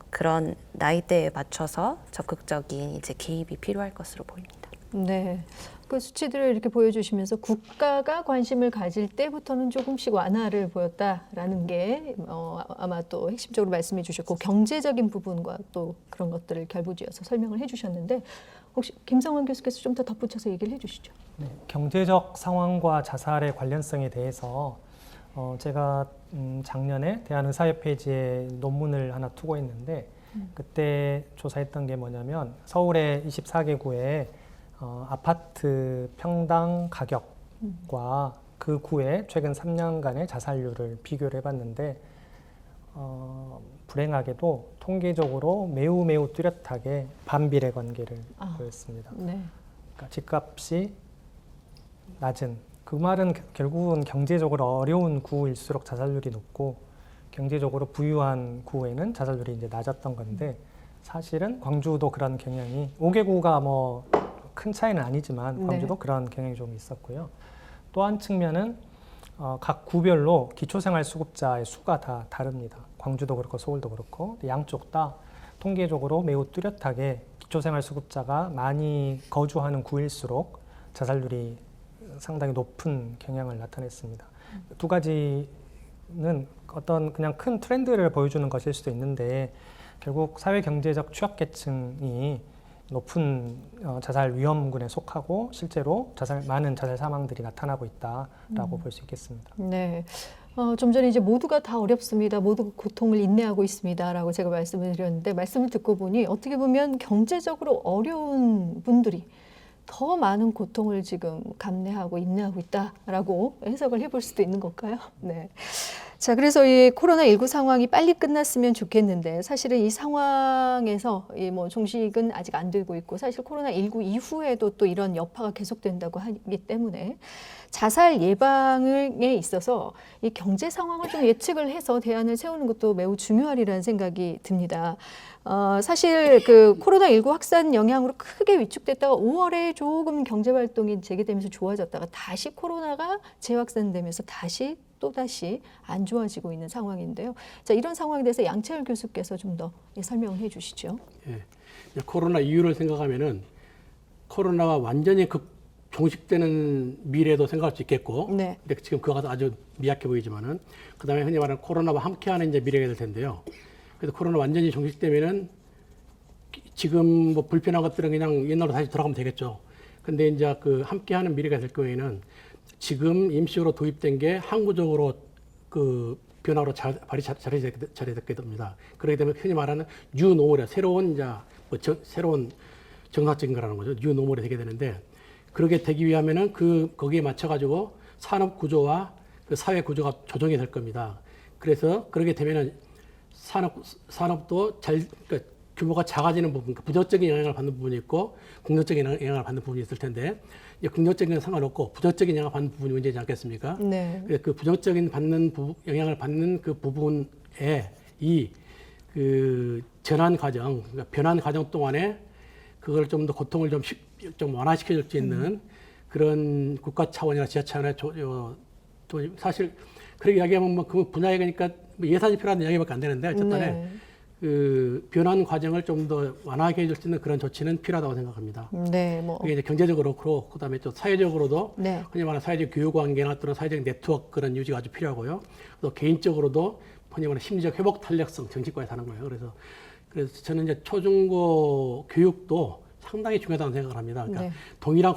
그런 나이대에 맞춰서 적극적인 이제 개입이 필요할 것으로 보입니다. 네. 그 수치들을 이렇게 보여주시면서 국가가 관심을 가질 때부터는 조금씩 완화를 보였다라는 게 아마 또 핵심적으로 말씀해 주셨고 경제적인 부분과 또 그런 것들을 결부지어서 설명을 해 주셨는데 혹시 김성환 교수께서 좀 더 덧붙여서 얘기를 해 주시죠. 네, 경제적 상황과 자살의 관련성에 대해서 제가 작년에 대한의사협회지에 논문을 하나 투고했는데 그때 조사했던 게 뭐냐면 서울의 24개 구에 아파트 평당 가격과 그 구의 최근 3년간의 자살률을 비교를 해봤는데 불행하게도 통계적으로 매우 뚜렷하게 반비례 관계를 보였습니다. 네. 그러니까 집값이 낮은, 그 말은 결국은 경제적으로 어려운 구일수록 자살률이 높고 경제적으로 부유한 구에는 자살률이 이제 낮았던 건데 사실은 광주도 그런 경향이 5개구가 뭐 큰 차이는 아니지만 광주도 네. 그런 경향이 좀 있었고요. 또 한 측면은 각 구별로 기초생활수급자의 수가 다 다릅니다. 광주도 그렇고 서울도 그렇고 양쪽 다 통계적으로 매우 뚜렷하게 기초생활수급자가 많이 거주하는 구일수록 자살률이 상당히 높은 경향을 나타냈습니다. 두 가지는 어떤 그냥 큰 트렌드를 보여주는 것일 수도 있는데 결국 사회경제적 취약계층이 높은 자살 위험군에 속하고 실제로 많은 자살 사망들이 나타나고 있다라고 볼 수 있겠습니다. 네. 좀 전에 이제 모두가 다 어렵습니다. 모두 고통을 인내하고 있습니다라고 제가 말씀을 드렸는데 말씀을 듣고 보니 어떻게 보면 경제적으로 어려운 분들이 더 많은 고통을 지금 감내하고 인내하고 있다라고 해석을 해볼 수도 있는 걸까요? 네. 자, 그래서 이 코로나19 상황이 빨리 끝났으면 좋겠는데 사실은 이 상황에서 뭐 종식은 아직 안 되고 있고 사실 코로나19 이후에도 또 이런 여파가 계속된다고 하기 때문에 자살 예방에 있어서 이 경제 상황을 좀 예측을 해서 대안을 세우는 것도 매우 중요하리라는 생각이 듭니다. 사실 그 코로나19 확산 영향으로 크게 위축됐다가 5월에 조금 경제 활동이 재개되면서 좋아졌다가 다시 코로나가 재확산되면서 또다시 안 좋아지고 있는 상황인데요. 자, 이런 상황에 대해서 양채열 교수께서 좀 더 설명을 해 주시죠. 예. 코로나 이후를 생각하면은 코로나가 완전히 종식되는 미래도 생각할 수 있겠고, 네. 근데 지금 그거가 아주 미약해 보이지만은 그다음에 흔히 말하는 코로나와 함께하는 이제 미래가 될 텐데요. 그래서 코로나 완전히 종식되면은 지금 뭐 불편한 것들은 그냥 옛날로 다시 돌아가면 되겠죠. 근데 이제 그 함께하는 미래가 될 경우에는 지금 임시로 도입된 게 항구적으로 그 변화로 자리잡게 됩니다. 그렇게 되면 흔히 말하는 뉴노멀이 새로운 새로운 정상적인 거라는 거죠. 뉴노멀이 되게 되는데 그렇게 되기 위하면은 거기에 맞춰 가지고 산업 구조와 그 사회 구조가 조정이 될 겁니다. 그래서 그렇게 되면은 산업도 그러니까 규모가 작아지는 부분, 그러니까 부정적인 영향을 받는 부분이 있고 긍정적인 영향을 받는 부분이 있을 텐데 긍정적인 건 상관없고 부정적인 영향을 받는 부분이 문제지 않겠습니까? 네. 그래서 그 부정적인 영향을 받는 그 부분에 그 전환 과정, 그러니까 변환 과정 동안에 그걸 좀 더 고통을 좀 완화시켜 줄 수 있는 그런 국가 차원이나 지자 차원의 또 사실 그렇게 이야기하면 뭐 그 분야에 그러니까 예산이 필요한 이야기밖에 안 되는데 어쨌든 네. 그 변환 과정을 좀 더 완화하게 해줄 수 있는 그런 조치는 필요하다고 생각합니다. 네, 뭐. 그게 이제 경제적으로 그렇고 그다음에 또 사회적으로도 네. 흔히 말하는 사회적 교육 관계나 또는 사회적 네트워크 그런 유지가 아주 필요하고요. 또 개인적으로도 흔히 말하는 심리적 회복 탄력성 정신과에 사는 거예요. 그래서 저는 이제 초중고 교육도 상당히 중요하다고 생각을 합니다. 그러니까 네. 동일한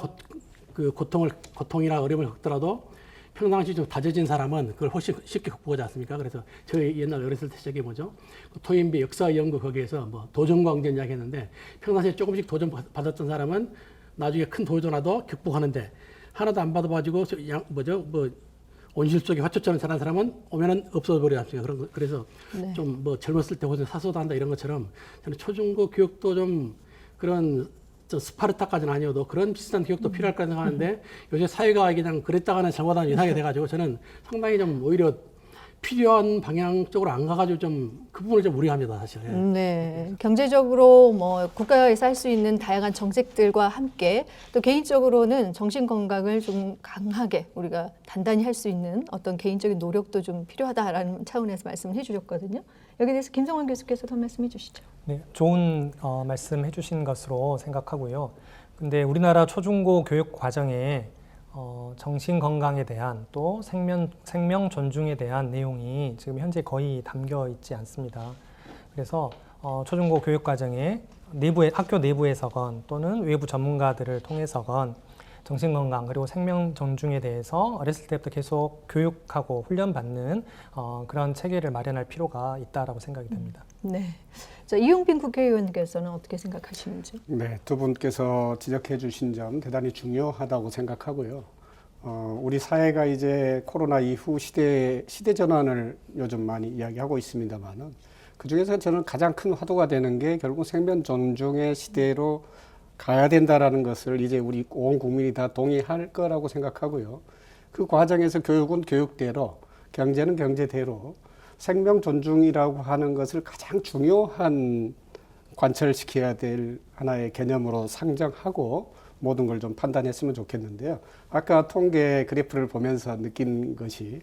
고통이나 어려움을 겪더라도 평상시 좀 다져진 사람은 그걸 훨씬 쉽게 극복하지 않습니까? 그래서 저희 옛날 어렸을 때 시작이 뭐죠? 토인비 역사연구 거기에서 뭐 도전광전 이야기 했는데 평상시에 조금씩 도전 받았던 사람은 나중에 큰 도전화도 극복하는데 하나도 안 받아가지고 온실 속에 화초처럼 자란 사람은 오면은 없어버리지 않습니까? 그래서 네. 좀 뭐 젊었을 때 사소도 한다 이런 것처럼 저는 초중고 교육도 좀 그런 스파르타까지는 아니어도 그런 비슷한 교육도 필요할 거라 생각하는데 요새 사회가 그냥 그랬다가는 잘못하면 이상하게 돼가지고 저는 상당히 좀 오히려 필요한 방향 쪽으로 안 가가지고 좀 그 부분을 좀 우려합니다, 사실. 예. 네, 경제적으로 뭐 국가에서 할 수 있는 다양한 정책들과 함께 또 개인적으로는 정신 건강을 좀 강하게 우리가 단단히 할 수 있는 어떤 개인적인 노력도 좀 필요하다라는 차원에서 말씀을 해주셨거든요. 여기에 대해서 김성환 교수께서도 한 말씀 해주시죠. 네, 좋은 말씀해 주신 것으로 생각하고요. 근데 우리나라 초중고 교육 과정에 정신 건강에 대한 또 생명 존중에 대한 내용이 지금 현재 거의 담겨 있지 않습니다. 그래서 초중고 교육 과정에 학교 내부에서건 또는 외부 전문가들을 통해서건 정신 건강 그리고 생명 존중에 대해서 어렸을 때부터 계속 교육하고 훈련받는 그런 체계를 마련할 필요가 있다라고 생각이 됩니다. 네. 자, 이용빈 국회의원께서는 어떻게 생각하시는지? 네, 두 분께서 지적해 주신 점 대단히 중요하다고 생각하고요. 우리 사회가 이제 코로나 이후 시대 전환을 요즘 많이 이야기하고 있습니다만은 그 중에서 저는 가장 큰 화두가 되는 게 결국 생명 존중의 시대로 가야 된다라는 것을 이제 우리 온 국민이 다 동의할 거라고 생각하고요. 그 과정에서 교육은 교육대로, 경제는 경제대로 생명 존중이라고 하는 것을 가장 중요한 관철시켜야 될 하나의 개념으로 상정하고 모든 걸 좀 판단했으면 좋겠는데요. 아까 통계 그래프를 보면서 느낀 것이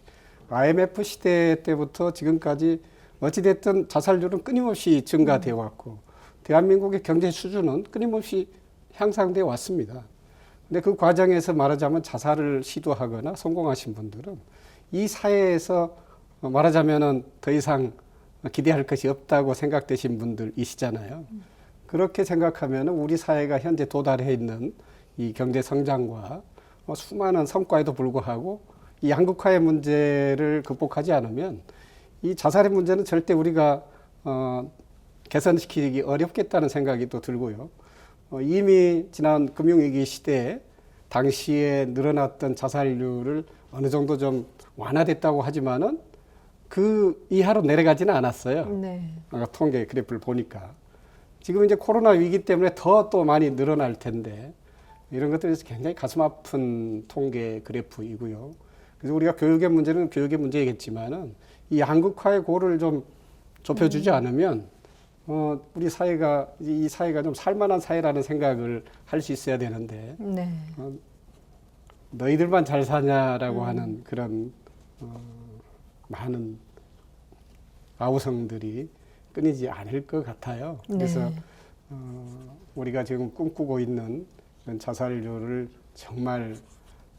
IMF 시대 때부터 지금까지 어찌됐든 자살률은 끊임없이 증가되어 왔고 대한민국의 경제 수준은 끊임없이 향상되어 왔습니다. 근데 그 과정에서 말하자면 자살을 시도하거나 성공하신 분들은 이 사회에서 말하자면은 더 이상 기대할 것이 없다고 생각되신 분들이시잖아요. 그렇게 생각하면 우리 사회가 현재 도달해 있는 이 경제 성장과 수많은 성과에도 불구하고 이 양극화의 문제를 극복하지 않으면 이 자살의 문제는 절대 우리가 개선시키기 어렵겠다는 생각이 또 들고요. 이미 지난 금융위기 시대에 당시에 늘어났던 자살률을 어느 정도 좀 완화됐다고 하지만은 그 이하로 내려가지는 않았어요. 네. 통계 그래프를 보니까. 지금 이제 코로나 위기 때문에 더 또 많이 늘어날 텐데 이런 것들에서 굉장히 가슴 아픈 통계 그래프이고요. 그래서 우리가 교육의 문제는 교육의 문제이겠지만은 이 양극화의 고를 좀 좁혀주지 않으면 우리 사회가 이 사회가 좀 살만한 사회라는 생각을 할 수 있어야 되는데 네. 너희들만 잘 사냐라고 하는 그런 많은 아우성들이 끊이지 않을 것 같아요. 그래서 네. 우리가 지금 꿈꾸고 있는 이런 자살률을 정말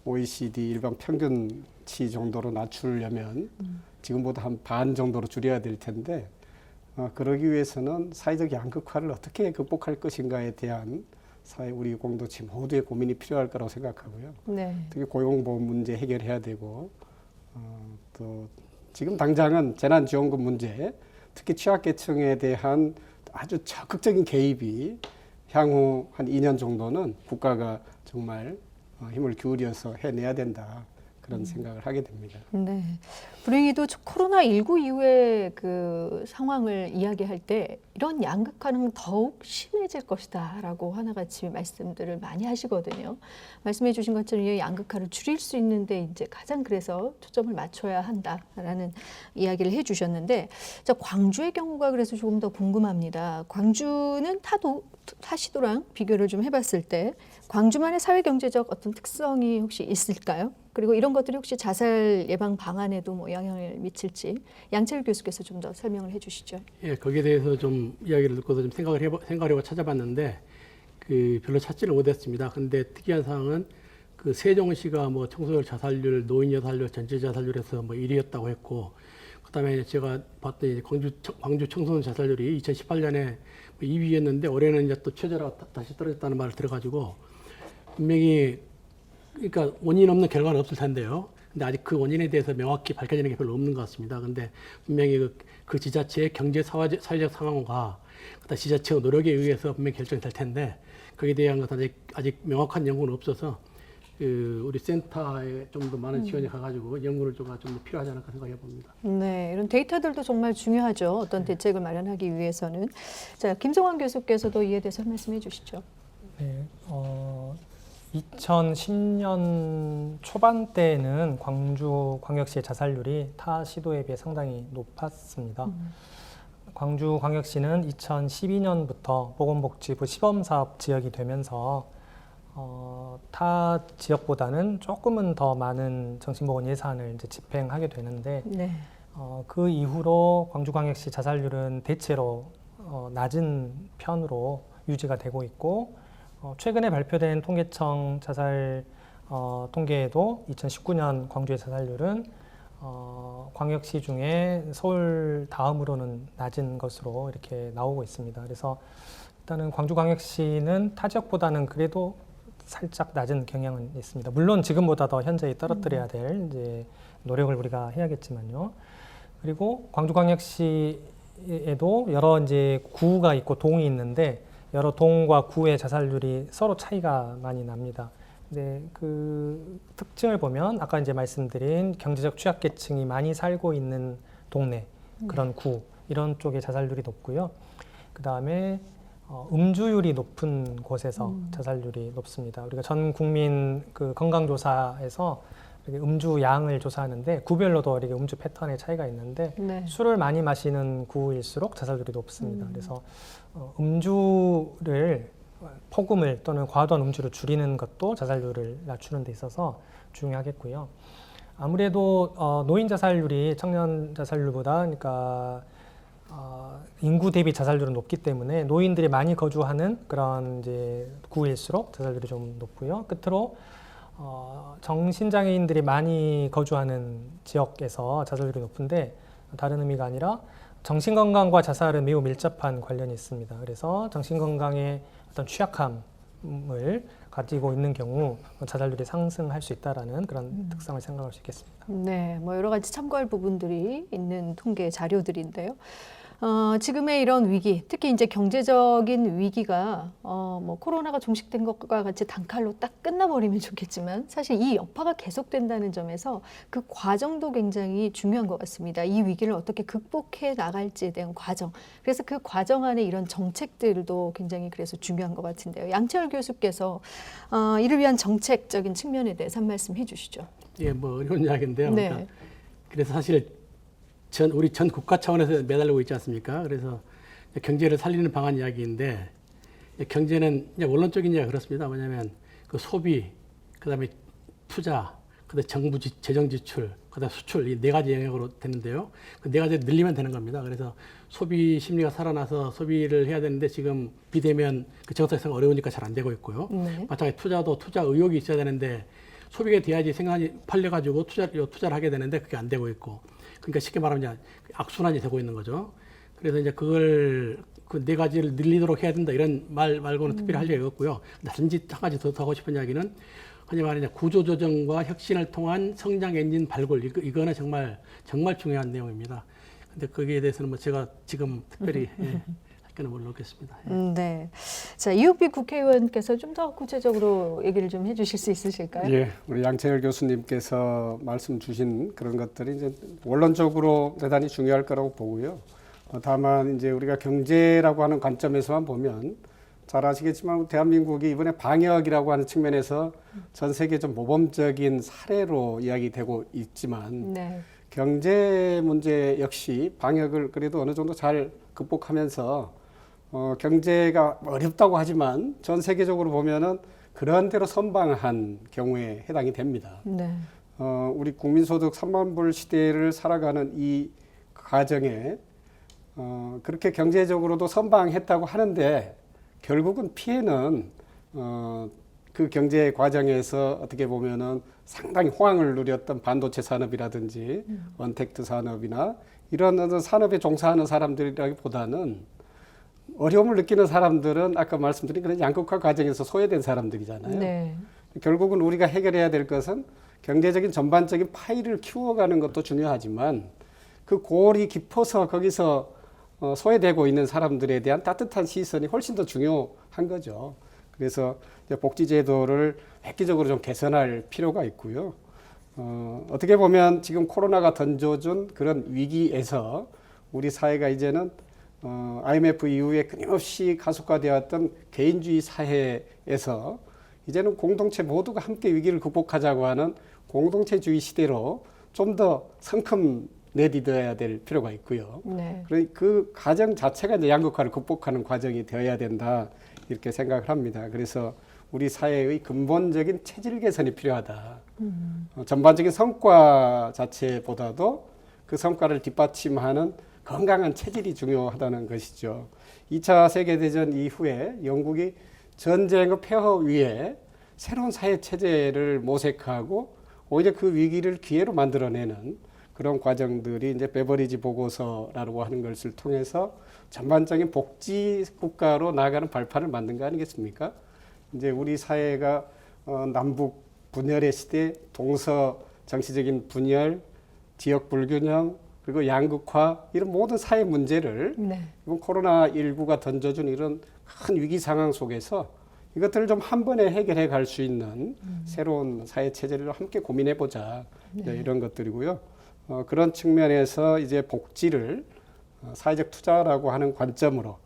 OECD 일반 평균치 정도로 낮추려면 지금보다 한 반 정도로 줄여야 될 텐데 그러기 위해서는 사회적 양극화를 어떻게 극복할 것인가에 대한 사회 우리 공동체 모두의 고민이 필요할 거라고 생각하고요. 네. 특히 고용보험 문제 해결해야 되고 또 지금 당장은 재난지원금 문제 특히 취약계층에 대한 아주 적극적인 개입이 향후 한 2년 정도는 국가가 정말 힘을 기울여서 해내야 된다. 그런 생각을 하게 됩니다. 네. 불행히도 코로나19 이후의 그 상황을 이야기할 때 이런 양극화는 더욱 심해질 것이다라고 하나같이 말씀들을 많이 하시거든요. 말씀해 주신 것처럼 이 양극화를 줄일 수 있는데 이제 가장 그래서 초점을 맞춰야 한다라는 이야기를 해 주셨는데 자, 광주의 경우가 그래서 조금 더 궁금합니다. 광주는 타시도랑 비교를 좀 해봤을 때 광주만의 사회경제적 어떤 특성이 혹시 있을까요? 그리고 이런 것들이 혹시 자살 예방 방안에도 뭐 영향을 미칠지 양철 교수께서 좀 더 설명을 해주시죠. 예, 거기에 대해서 좀 이야기를 듣고서 좀 생각을 해보고 찾아봤는데 별로 찾지를 못했습니다. 근데 특이한 사항은 그 세종시가 뭐 청소년 자살률, 노인 자살률, 전체 자살률에서 뭐 1위였다고 했고, 그다음에 제가 봤더니 광주 청소년 자살률이 2018년에 2위였는데 올해는 이제 또 최저로 다시 떨어졌다는 말을 들어가지고 분명히 그러니까 원인 없는 결과는 없을 텐데요. 근데 아직 그 원인에 대해서 명확히 밝혀지는 게 별로 없는 것 같습니다. 근데 분명히 그 지자체의 경제 사회적 상황과 그다음 지자체의 노력에 의해서 분명히 결정이 될 텐데 거기에 대한 것은 아직 명확한 연구는 없어서 우리 센터에 좀 더 많은 지원이 가가지고 연구를 좀 필요하지 않을까 생각해 봅니다. 네, 이런 데이터들도 정말 중요하죠. 어떤 대책을 마련하기 위해서는. 자, 김성환 교수께서도 이에 대해서 말씀해 주시죠. 네, 2010년 초반대에는 광주광역시의 자살률이 타 시도에 비해 상당히 높았습니다. 광주광역시는 2012년부터 보건복지부 시범사업 지역이 되면서 타 지역보다는 조금은 더 많은 정신보건 예산을 이제 집행하게 되는데 네. 그 이후로 광주광역시 자살률은 대체로 낮은 편으로 유지가 되고 있고 최근에 발표된 통계청 자살 통계에도 2019년 광주의 자살률은 광역시 중에 서울 다음으로는 낮은 것으로 이렇게 나오고 있습니다. 그래서 일단은 광주광역시는 타 지역보다는 그래도 살짝 낮은 경향은 있습니다. 물론 지금보다 더 현저히 떨어뜨려야 될 이제 노력을 우리가 해야겠지만요. 그리고 광주광역시에도 여러 이제 구가 있고 동이 있는데 여러 동과 구의 자살률이 서로 차이가 많이 납니다. 근데 그 특징을 보면 아까 이제 말씀드린 경제적 취약계층이 많이 살고 있는 동네, 그런 구 이런 쪽의 자살률이 높고요. 그 다음에 음주율이 높은 곳에서 자살률이 높습니다. 우리가 전 국민 그 건강조사에서 이렇게 음주 양을 조사하는데 구별로도 이렇게 음주 패턴의 차이가 있는데 네. 술을 많이 마시는 구일수록 자살률이 높습니다. 그래서 음주를 폭음을 또는 과도한 음주를 줄이는 것도 자살률을 낮추는 데 있어서 중요하겠고요. 아무래도 노인 자살률이 청년 자살률보다 그러니까 인구 대비 자살률은 높기 때문에 노인들이 많이 거주하는 그런 이제 구일수록 자살률이 좀 높고요. 끝으로 정신장애인들이 많이 거주하는 지역에서 자살률이 높은데 다른 의미가 아니라 정신건강과 자살은 매우 밀접한 관련이 있습니다. 그래서 정신건강의 어떤 취약함을 가지고 있는 경우 자살률이 상승할 수 있다라는 그런 특성을 생각할 수 있겠습니다. 네, 뭐 여러 가지 참고할 부분들이 있는 통계 자료들인데요. 지금의 이런 위기, 특히 이제 경제적인 위기가 뭐 코로나가 종식된 것과 같이 단칼로 딱 끝나버리면 좋겠지만 사실 이 여파가 계속된다는 점에서 그 과정도 굉장히 중요한 것 같습니다. 이 위기를 어떻게 극복해 나갈지에 대한 과정. 그래서 그 과정 안에 이런 정책들도 굉장히 그래서 중요한 것 같은데요. 양채열 교수께서 이를 위한 정책적인 측면에 대해서 한 말씀 해주시죠. 예, 뭐 어려운 이야기인데요. 네. 그러니까 그래서 사실 우리 전 국가 차원에서 매달리고 있지 않습니까? 그래서 경제를 살리는 방안 이야기인데 경제는 이제 원론적인 이야기가 그렇습니다. 뭐냐면 그 소비, 그다음에 투자, 그다음에 정부 재정 지출, 그다음에 수출 이 네 가지 영역으로 되는데요. 그 네 가지 늘리면 되는 겁니다. 그래서 소비 심리가 살아나서 소비를 해야 되는데 지금 비대면 그 정책상 어려우니까 잘 안 되고 있고요. 네. 마찬가지 투자도 투자 의욕이 있어야 되는데 소비가 돼야지 생산이 팔려가지고 투자를 하게 되는데 그게 안 되고 있고. 그러니까 쉽게 말하면 악순환이 되고 있는 거죠. 그래서 이제 그걸 그 네 가지를 늘리도록 해야 된다 이런 말 말고는 특별히 할 얘기가 없고요. 단지 한 가지 더 하고 싶은 이야기는 흔히 말하는 구조조정과 혁신을 통한 성장 엔진 발굴 이거는 정말 중요한 내용입니다. 근데 거기에 대해서는 뭐 제가 지금 특별히 할 거는 모르겠습니다. 네. 자, 이육비 국회의원께서 좀 더 구체적으로 얘기를 좀 해주실 수 있으실까요? 예, 우리 양채열 교수님께서 말씀 주신 그런 것들이 이제 원론적으로 대단히 중요할 거라고 보고요. 다만 이제 우리가 경제라고 하는 관점에서만 보면 잘 아시겠지만 대한민국이 이번에 방역이라고 하는 측면에서 전 세계 좀 모범적인 사례로 이야기되고 있지만 네. 경제 문제 역시 방역을 그래도 어느 정도 잘 극복하면서 경제가 어렵다고 하지만 전 세계적으로 보면은 그런 대로 선방한 경우에 해당이 됩니다. 네. 우리 국민소득 3만 불 시대를 살아가는 이 과정에 그렇게 경제적으로도 선방했다고 하는데 결국은 피해는 그 경제 과정에서 어떻게 보면은 상당히 호황을 누렸던 반도체 산업이라든지 언택트 산업이나 이런 어떤 산업에 종사하는 사람들이라기보다는 어려움을 느끼는 사람들은 아까 말씀드린 그런 양극화 과정에서 소외된 사람들이잖아요. 네. 결국은 우리가 해결해야 될 것은 경제적인 전반적인 파이를 키워가는 것도 중요하지만 그 골이 깊어서 거기서 소외되고 있는 사람들에 대한 따뜻한 시선이 훨씬 더 중요한 거죠. 그래서 이제 복지제도를 획기적으로 좀 개선할 필요가 있고요. 어떻게 보면 지금 코로나가 던져준 그런 위기에서 우리 사회가 이제는 IMF 이후에 끊임없이 가속화되었던 개인주의 사회에서 이제는 공동체 모두가 함께 위기를 극복하자고 하는 공동체주의 시대로 좀 더 성큼 내디뎌야 될 필요가 있고요. 네. 그 과정 자체가 이제 양극화를 극복하는 과정이 되어야 된다 이렇게 생각을 합니다. 그래서 우리 사회의 근본적인 체질 개선이 필요하다. 전반적인 성과 자체보다도 그 성과를 뒷받침하는 건강한 체질이 중요하다는 것이죠. 2차 세계대전 이후에 영국이 전쟁의 폐허 위에 새로운 사회 체제를 모색하고 오히려 그 위기를 기회로 만들어내는 그런 과정들이 이제 베버리지 보고서라고 하는 것을 통해서 전반적인 복지 국가로 나아가는 발판을 만든 거 아니겠습니까? 이제 우리 사회가 남북 분열의 시대, 동서 정치적인 분열, 지역 불균형, 그리고 양극화 이런 모든 사회 문제를 네. 이번 코로나19가 던져준 이런 큰 위기 상황 속에서 이것들을 좀 한 번에 해결해 갈 수 있는 새로운 사회 체제를 함께 고민해 보자. 네, 이런 것들이고요. 그런 측면에서 이제 복지를 사회적 투자라고 하는 관점으로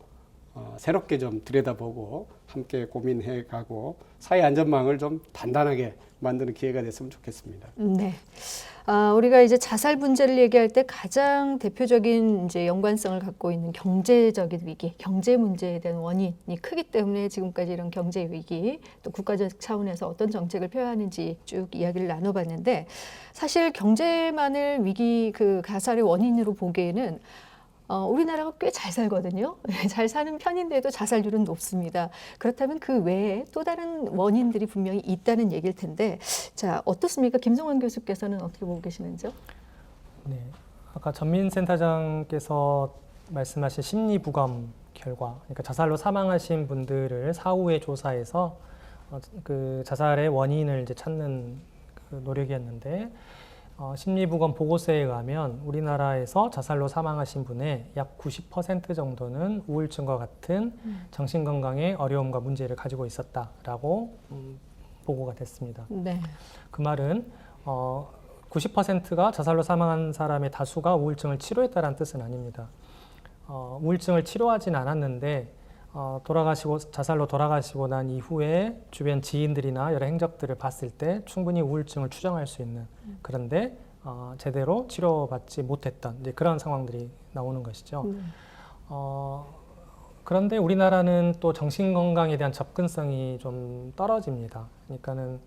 새롭게 좀 들여다보고 함께 고민해 가고 사회 안전망을 좀 단단하게 만드는 기회가 됐으면 좋겠습니다. 네. 우리가 이제 자살 문제를 얘기할 때 가장 대표적인 이제 연관성을 갖고 있는 경제적인 위기, 경제 문제에 대한 원인이 크기 때문에 지금까지 이런 경제 위기, 또 국가적 차원에서 어떤 정책을 펴야 하는지 쭉 이야기를 나눠봤는데 사실 경제만을 위기 그 가살의 원인으로 보기에는 우리나라가 꽤 잘 살거든요. 잘 사는 편인데도 자살률은 높습니다. 그렇다면 그 외에 또 다른 원인들이 분명히 있다는 얘기일 텐데, 자, 어떻습니까? 김성환 교수께서는 어떻게 보고 계시는지요? 네, 아까 전민센터장께서 말씀하신 심리부검 결과, 그러니까 자살로 사망하신 분들을 사후에 조사해서 그 자살의 원인을 이제 찾는 그 노력이었는데, 심리부검 보고서에 의하면 우리나라에서 자살로 사망하신 분의 약 90% 정도는 우울증과 같은 정신건강의 어려움과 문제를 가지고 있었다라고 보고가 됐습니다. 네. 그 말은 90%가 자살로 사망한 사람의 다수가 우울증을 치료했다는 뜻은 아닙니다. 우울증을 치료하진 않았는데 자살로 돌아가시고 난 이후에 주변 지인들이나 여러 행적들을 봤을 때 충분히 우울증을 추정할 수 있는, 그런데 제대로 치료받지 못했던 이제 그런 상황들이 나오는 것이죠. 그런데 우리나라는 또 정신건강에 대한 접근성이 좀 떨어집니다. 그러니까는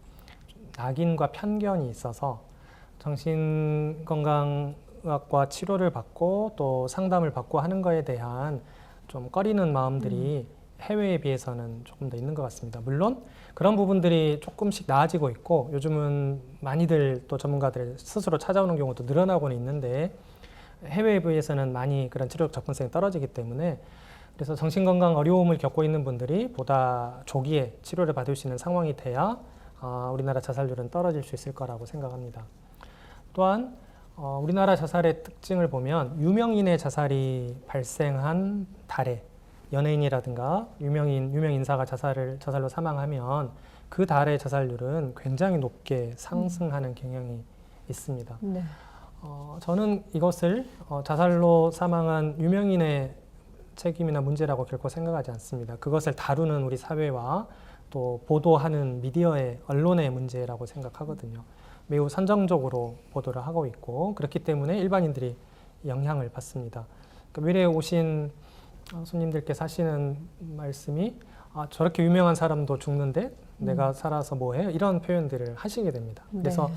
낙인과 편견이 있어서 정신건강의학과 치료를 받고 또 상담을 받고 하는 거에 대한 좀 꺼리는 마음들이 해외에 비해서는 조금 더 있는 것 같습니다. 물론 그런 부분들이 조금씩 나아지고 있고 요즘은 많이들 또 전문가들 스스로 찾아오는 경우도 늘어나고는 있는데 해외에 비해서는 많이 그런 치료적 접근성이 떨어지기 때문에 그래서 정신건강 어려움을 겪고 있는 분들이 보다 조기에 치료를 받을 수 있는 상황이 돼야 우리나라 자살률은 떨어질 수 있을 거라고 생각합니다. 또한 우리나라 자살의 특징을 보면 유명인의 자살이 발생한 달에 연예인이라든가 유명 인사가 자살로 사망하면 그 달의 자살률은 굉장히 높게 상승하는 경향이 있습니다. 네. 저는 이것을 자살로 사망한 유명인의 책임이나 문제라고 결코 생각하지 않습니다. 그것을 다루는 우리 사회와 또 보도하는 미디어의 언론의 문제라고 생각하거든요. 매우 선정적으로 보도를 하고 있고 그렇기 때문에 일반인들이 영향을 받습니다. 그러니까 미래에 오신 손님들께서 하시는 말씀이 저렇게 유명한 사람도 죽는데 내가 살아서 뭐해? 이런 표현들을 하시게 됩니다. 그래서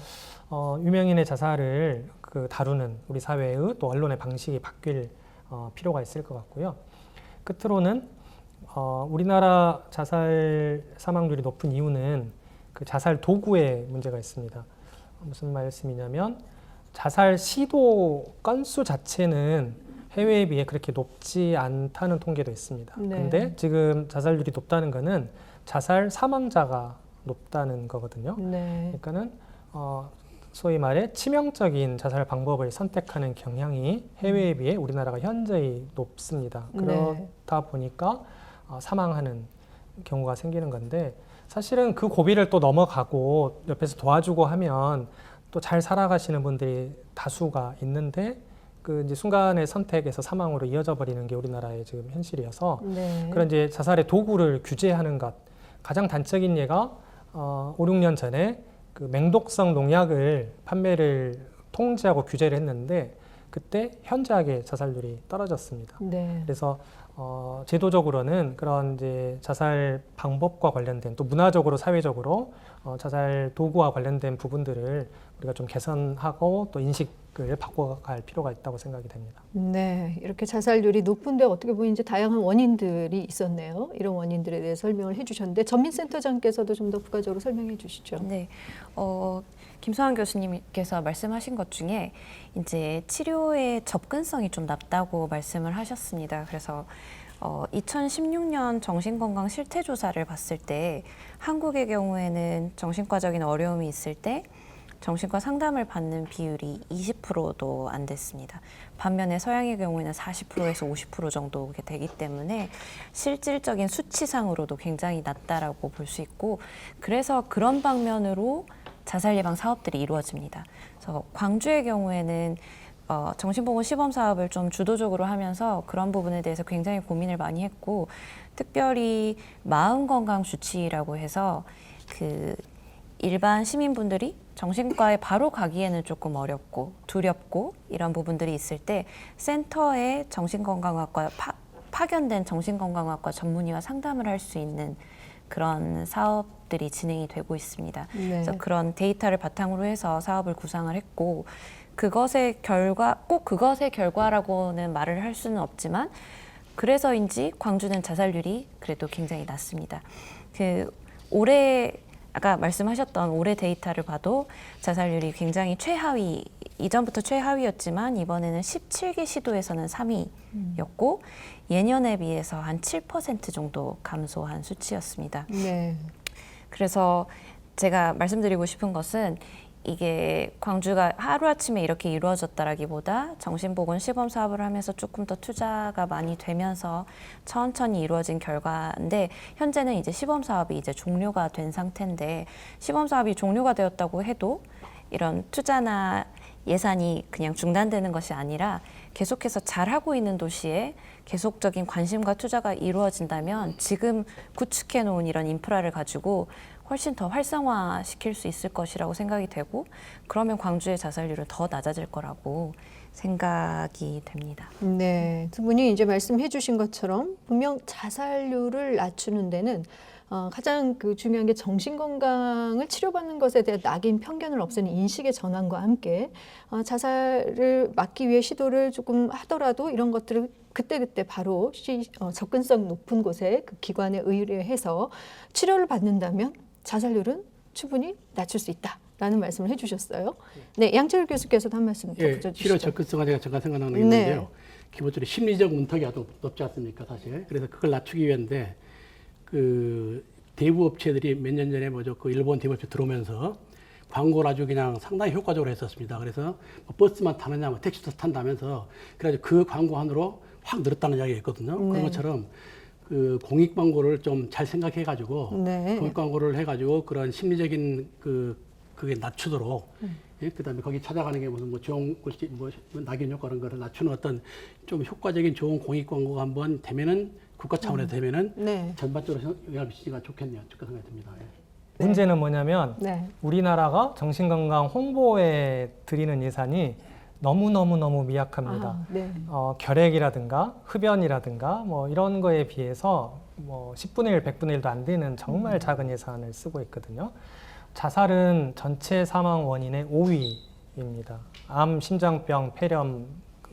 유명인의 자살을 다루는 우리 사회의 또 언론의 방식이 바뀔 필요가 있을 것 같고요. 끝으로는 우리나라 자살 사망률이 높은 이유는 그 자살 도구에 문제가 있습니다. 무슨 말씀이냐면 자살 시도 건수 자체는 해외에 비해 그렇게 높지 않다는 통계도 있습니다. 그런데 네. 지금 자살률이 높다는 것은 자살 사망자가 높다는 거거든요. 네. 그러니까는 소위 말해 치명적인 자살 방법을 선택하는 경향이 해외에 비해 우리나라가 현저히 높습니다. 그렇다 보니까 사망하는 경우가 생기는 건데 사실은 그 고비를 또 넘어가고 옆에서 도와주고 하면 또 잘 살아가시는 분들이 다수가 있는데 그 이제 순간의 선택에서 사망으로 이어져 버리는 게 우리나라의 지금 현실이어서 네. 그런 이제 자살의 도구를 규제하는 것 가장 단적인 예가 5, 6년 전에 그 맹독성 농약을 판매를 통제하고 규제를 했는데 그때 현저하게 자살률이 떨어졌습니다. 네. 그래서 제도적으로는 그런 이제 자살 방법과 관련된 또 문화적으로 사회적으로 자살 도구와 관련된 부분들을 우리가 좀 개선하고 또 인식을 바꿔갈 필요가 있다고 생각이 됩니다. 네, 이렇게 자살률이 높은데 어떻게 보면 이제 다양한 원인들이 있었네요. 이런 원인들에 대해 설명을 해주셨는데 전민센터장께서도 좀 더 부가적으로 설명해 주시죠. 네, 김소환 교수님께서 말씀하신 것 중에 이제 치료의 접근성이 좀 낮다고 말씀을 하셨습니다. 그래서 2016년 정신건강 실태조사를 봤을 때 한국의 경우에는 정신과적인 어려움이 있을 때 정신과 상담을 받는 비율이 20%도 안 됐습니다. 반면에 서양의 경우에는 40%에서 50% 정도 되기 때문에 실질적인 수치상으로도 굉장히 낮다라고 볼 수 있고 그래서 그런 방면으로 자살 예방 사업들이 이루어집니다. 그래서 광주의 경우에는 정신보건 시범 사업을 좀 주도적으로 하면서 그런 부분에 대해서 굉장히 고민을 많이 했고 특별히 마음건강 주치의라고 해서 그 일반 시민분들이 정신과에 바로 가기에는 조금 어렵고 두렵고 이런 부분들이 있을 때 센터에 정신건강학과 파견된 정신건강학과 전문의와 상담을 할 수 있는 그런 사업들이 진행이 되고 있습니다. 네. 그래서 그런 데이터를 바탕으로 해서 사업을 구상을 했고 그것의 결과, 꼭 그것의 결과라고는 말을 할 수는 없지만 그래서인지 광주는 자살률이 그래도 굉장히 낮습니다. 올해 아까 말씀하셨던 올해 데이터를 봐도 자살률이 굉장히 최하위, 이전부터 최하위였지만 이번에는 17개 시도에서는 3위였고 예년에 비해서 한 7% 정도 감소한 수치였습니다. 네. 그래서 제가 말씀드리고 싶은 것은 이게 광주가 하루아침에 이렇게 이루어졌다라기보다 정신보건 시범 사업을 하면서 조금 더 투자가 많이 되면서 천천히 이루어진 결과인데 현재는 이제 시범 사업이 이제 종료가 된 상태인데 시범 사업이 종료가 되었다고 해도 이런 투자나 예산이 그냥 중단되는 것이 아니라 계속해서 잘하고 있는 도시에 계속적인 관심과 투자가 이루어진다면 지금 구축해 놓은 이런 인프라를 가지고 훨씬 더 활성화시킬 수 있을 것이라고 생각이 되고 그러면 광주의 자살률은 더 낮아질 거라고 생각이 됩니다. 네, 두 분이 이제 말씀해 주신 것처럼 분명 자살률을 낮추는 데는 가장 그 중요한 게 정신건강을 치료받는 것에 대한 낙인 편견을 없애는 인식의 전환과 함께 자살을 막기 위해 시도를 조금 하더라도 이런 것들을 그때그때 바로 접근성 높은 곳에 그 기관에 의뢰해서 치료를 받는다면 자살률은 충분히 낮출 수 있다라는 말씀을 해주셨어요. 네, 양철 교수께서도 한 말씀 더 붙여주시죠. 치료 접근성은 제가 잠깐 생각나는 게 있는데요. 기본적으로 심리적 문턱이 아주 높지 않습니까, 사실. 그래서 그걸 낮추기 위한데 그 대부 업체들이 몇 년 전에 그 일본 대부 업체 들어오면서 광고를 아주 그냥 상당히 효과적으로 했었습니다. 그래서 뭐 버스만 타느냐, 뭐 택시도 탄다면서 그래가지고 그 광고 한으로 확 늘었다는 이야기가 있거든요. 네. 그런 것처럼 그 공익 광고를 좀 잘 생각해가지고 네. 공익 광고를 해가지고 그런 심리적인 그게 낮추도록 예? 그다음에 거기 찾아가는 게 무슨 뭐 좋은 글씨 뭐 낙인 효과 그런 거를 낮추는 어떤 좀 효과적인 좋은 공익 광고가 한번 되면은 국가 차원에서 되면은 네. 전반적으로 영향을 미치기가 좋겠네요. 그렇게 생각이 듭니다. 예. 문제는 뭐냐면 네. 우리나라가 정신건강 홍보에 들이는 예산이 너무 미약합니다. 네. 결핵이라든가 흡연이라든가 뭐 이런 거에 비해서 뭐 10분의 1, 100분의 1도 안 되는 정말 작은 예산을 쓰고 있거든요. 자살은 전체 사망 원인의 5위입니다. 암, 심장병, 폐렴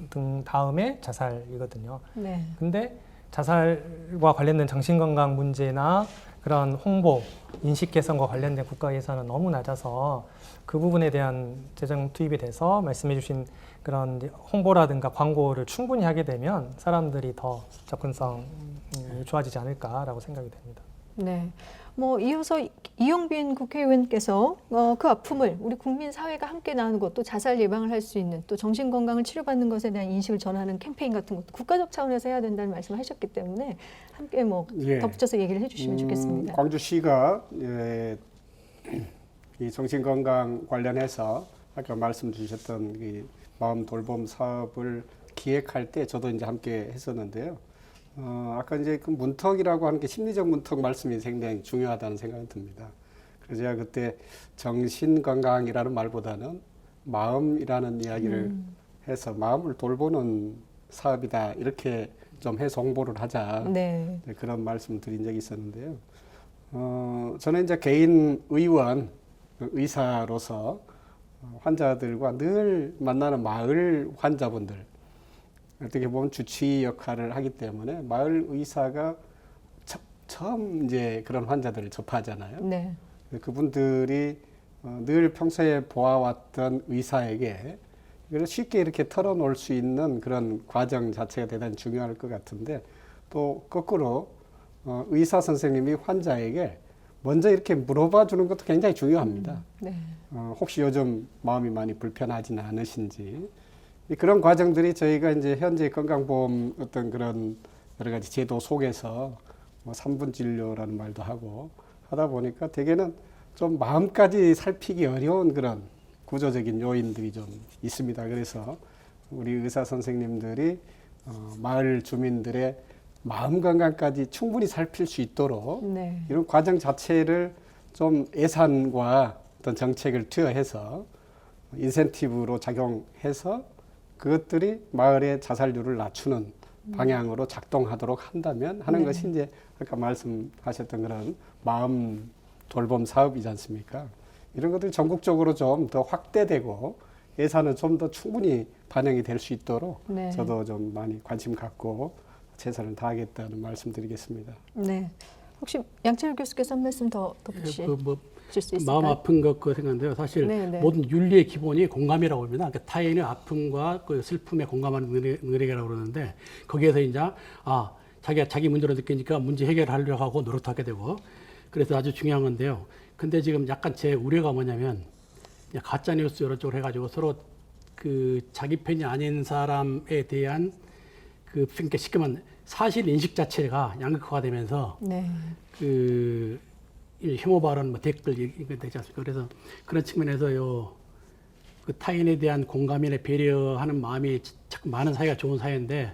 등 다음에 자살이거든요. 네. 근데 자살과 관련된 정신건강 문제나 그런 홍보, 인식 개선과 관련된 국가 예산은 너무 낮아서 그 부분에 대한 재정 투입이 돼서 말씀해 주신 그런 홍보라든가 광고를 충분히 하게 되면 사람들이 더 접근성이 좋아지지 않을까라고 생각이 됩니다. 네. 뭐 이어서 이용빈 국회의원께서 그 아픔을 우리 국민 사회가 함께 나누고 또 자살 예방을 할 수 있는 또 정신 건강을 치료받는 것에 대한 인식을 전하는 캠페인 같은 것도 국가적 차원에서 해야 된다는 말씀을 하셨기 때문에 함께 뭐 예. 덧붙여서 얘기를 해주시면 좋겠습니다. 광주시가 이 정신건강 관련해서 아까 말씀 주셨던 이 마음 돌봄 사업을 기획할 때 저도 이제 함께 했었는데요. 아까 이제 그 문턱이라고 하는 게 심리적 문턱 말씀이 굉장히 중요하다는 생각이 듭니다. 그래서 제가 그때 정신 건강이라는 말보다는 마음이라는 이야기를 해서 마음을 돌보는 사업이다 이렇게 좀 해서 홍보를 하자 네. 그런 말씀 드린 적이 있었는데요. 저는 이제 개인 의원 의사로서 환자들과 늘 만나는 마을 환자분들 어떻게 보면 주치 역할을 하기 때문에 마을 의사가 처음 이제 그런 환자들을 접하잖아요. 네. 그분들이 늘 평소에 보아왔던 의사에게 이걸 쉽게 이렇게 털어놓을 수 있는 그런 과정 자체가 대단히 중요할 것 같은데 또 거꾸로 의사 선생님이 환자에게 먼저 이렇게 물어봐 주는 것도 굉장히 중요합니다. 네. 혹시 요즘 마음이 많이 불편하지는 않으신지 그런 과정들이 저희가 이제 현재 건강보험 어떤 그런 여러 가지 제도 속에서 뭐 3분 진료라는 말도 하고 하다 보니까 대개는 좀 마음까지 살피기 어려운 그런 구조적인 요인들이 좀 있습니다. 그래서 우리 의사 선생님들이 마을 주민들의 마음 건강까지 충분히 살필 수 있도록 네. 이런 과정 자체를 좀 예산과 어떤 정책을 투여해서 인센티브로 작용해서 그것들이 마을의 자살률을 낮추는 방향으로 작동하도록 한다면 하는 네. 것이 이제 아까 말씀하셨던 그런 마음 돌봄 사업이지 않습니까? 이런 것들이 전국적으로 좀 더 확대되고 예산은 좀 더 충분히 반영이 될 수 있도록 네. 저도 좀 많이 관심 갖고 최선을 다하겠다는 말씀드리겠습니다. 네. 혹시 양채열 교수께서 한 말씀 더 덧붙이실 수 있을까요? 마음 아픈 것 생각인데요. 사실 네. 모든 윤리의 기본이 공감이라고 합니다. 그러니까 타인의 아픔과 그 슬픔에 공감하는 능력이라고 그러는데 거기에서 이제 자기가 자기 문제로 느끼니까 문제 해결하려고 하고 노력하게 되고 그래서 아주 중요한 건데요. 근데 지금 약간 제 우려가 뭐냐면 가짜 뉴스 여러 쪽으로 해가지고 서로 그 자기 편이 아닌 사람에 대한 그러니까 쉽게 말하면 사실 인식 자체가 양극화가 되면서 네. 그 혐오 발언, 뭐 댓글 이거 되지 않습니까? 그래서 그런 측면에서 그 타인에 대한 공감이나 배려하는 마음이 참 많은 사회가 좋은 사회인데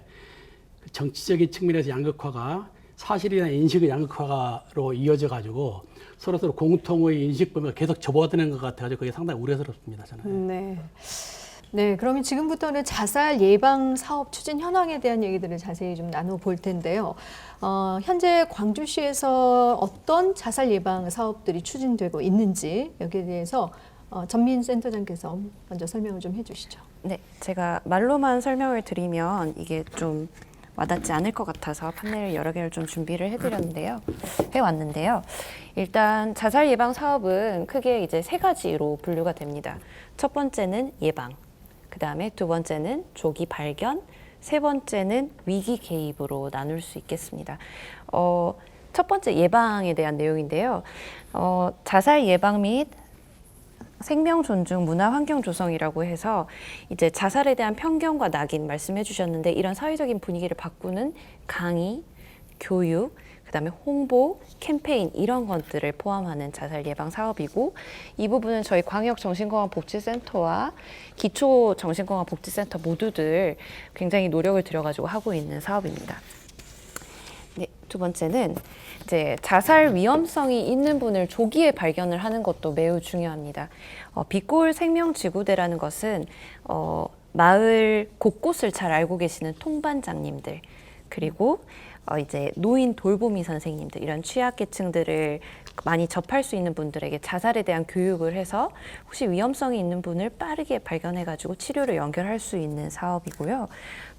그 정치적인 측면에서 양극화가 사실이나 인식의 양극화로 이어져 가지고 서로 공통의 인식 범위가 계속 접어드는 것 같아가지고 그게 상당히 우려스럽습니다. 저는. 네. 네, 그러면 지금부터는 자살 예방 사업 추진 현황에 대한 얘기들을 자세히 좀 나눠볼 텐데요. 현재 광주시에서 어떤 자살 예방 사업들이 추진되고 있는지 여기에 대해서 전민 센터장께서 먼저 설명을 좀 해주시죠. 네, 제가 말로만 설명을 드리면 이게 좀 와닿지 않을 것 같아서 판넬 여러 개를 좀 준비를 해왔는데요. 일단 자살 예방 사업은 크게 이제 3가지로 분류가 됩니다. 첫 번째는 예방, 그 다음에 두 번째는 조기 발견, 세 번째는 위기 개입으로 나눌 수 있겠습니다. 첫 번째 예방에 대한 내용인데요. 자살 예방 및 생명 존중 문화 환경 조성이라고 해서 이제 자살에 대한 편견과 낙인 말씀해 주셨는데 이런 사회적인 분위기를 바꾸는 강의, 교육, 그다음에 홍보, 캠페인 이런 것들을 포함하는 자살 예방 사업이고 이 부분은 저희 광역정신건강복지센터와 기초정신건강복지센터 모두들 굉장히 노력을 들여가지고 하고 있는 사업입니다. 네, 두 번째는 이제 자살 위험성이 있는 분을 조기에 발견을 하는 것도 매우 중요합니다. 빛골 생명지구대라는 것은 마을 곳곳을 잘 알고 계시는 통반장님들 그리고 이제 노인 돌보미 선생님들 이런 취약계층들을 많이 접할 수 있는 분들에게 자살에 대한 교육을 해서 혹시 위험성이 있는 분을 빠르게 발견해가지고 치료를 연결할 수 있는 사업이고요.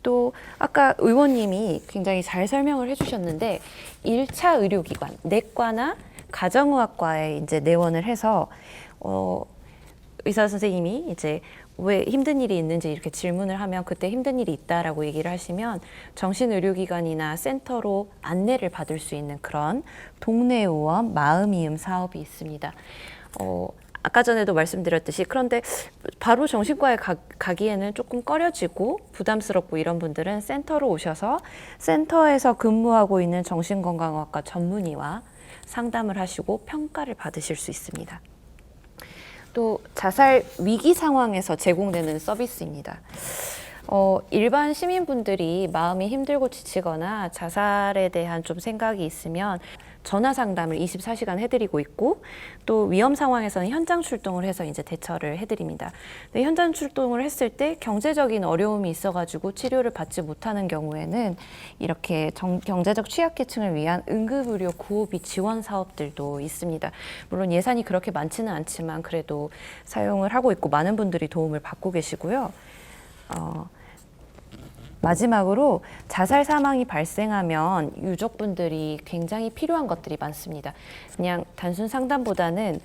또 아까 의원님이 굉장히 잘 설명을 해주셨는데 1차 의료기관, 내과나 가정의학과에 이제 내원을 해서 의사 선생님이 이제 왜 힘든 일이 있는지 이렇게 질문을 하면 그때 힘든 일이 있다라고 얘기를 하시면 정신의료기관이나 센터로 안내를 받을 수 있는 그런 동네 의원 마음이음 사업이 있습니다. 아까 전에도 말씀드렸듯이 그런데 바로 정신과에 가기에는 조금 꺼려지고 부담스럽고 이런 분들은 센터로 오셔서 센터에서 근무하고 있는 정신건강의학과 전문의와 상담을 하시고 평가를 받으실 수 있습니다. 또 자살 위기 상황에서 제공되는 서비스입니다. 일반 시민분들이 마음이 힘들고 지치거나 자살에 대한 좀 생각이 있으면 전화 상담을 24시간 해드리고 있고, 또 위험 상황에서는 현장 출동을 해서 이제 대처를 해드립니다. 근데 현장 출동을 했을 때 경제적인 어려움이 있어가지고 치료를 받지 못하는 경우에는 이렇게 경제적 취약계층을 위한 응급의료 구호비 지원 사업들도 있습니다. 물론 예산이 그렇게 많지는 않지만 그래도 사용을 하고 있고 많은 분들이 도움을 받고 계시고요. 마지막으로 자살 사망이 발생하면 유족분들이 굉장히 필요한 것들이 많습니다. 그냥 단순 상담보다는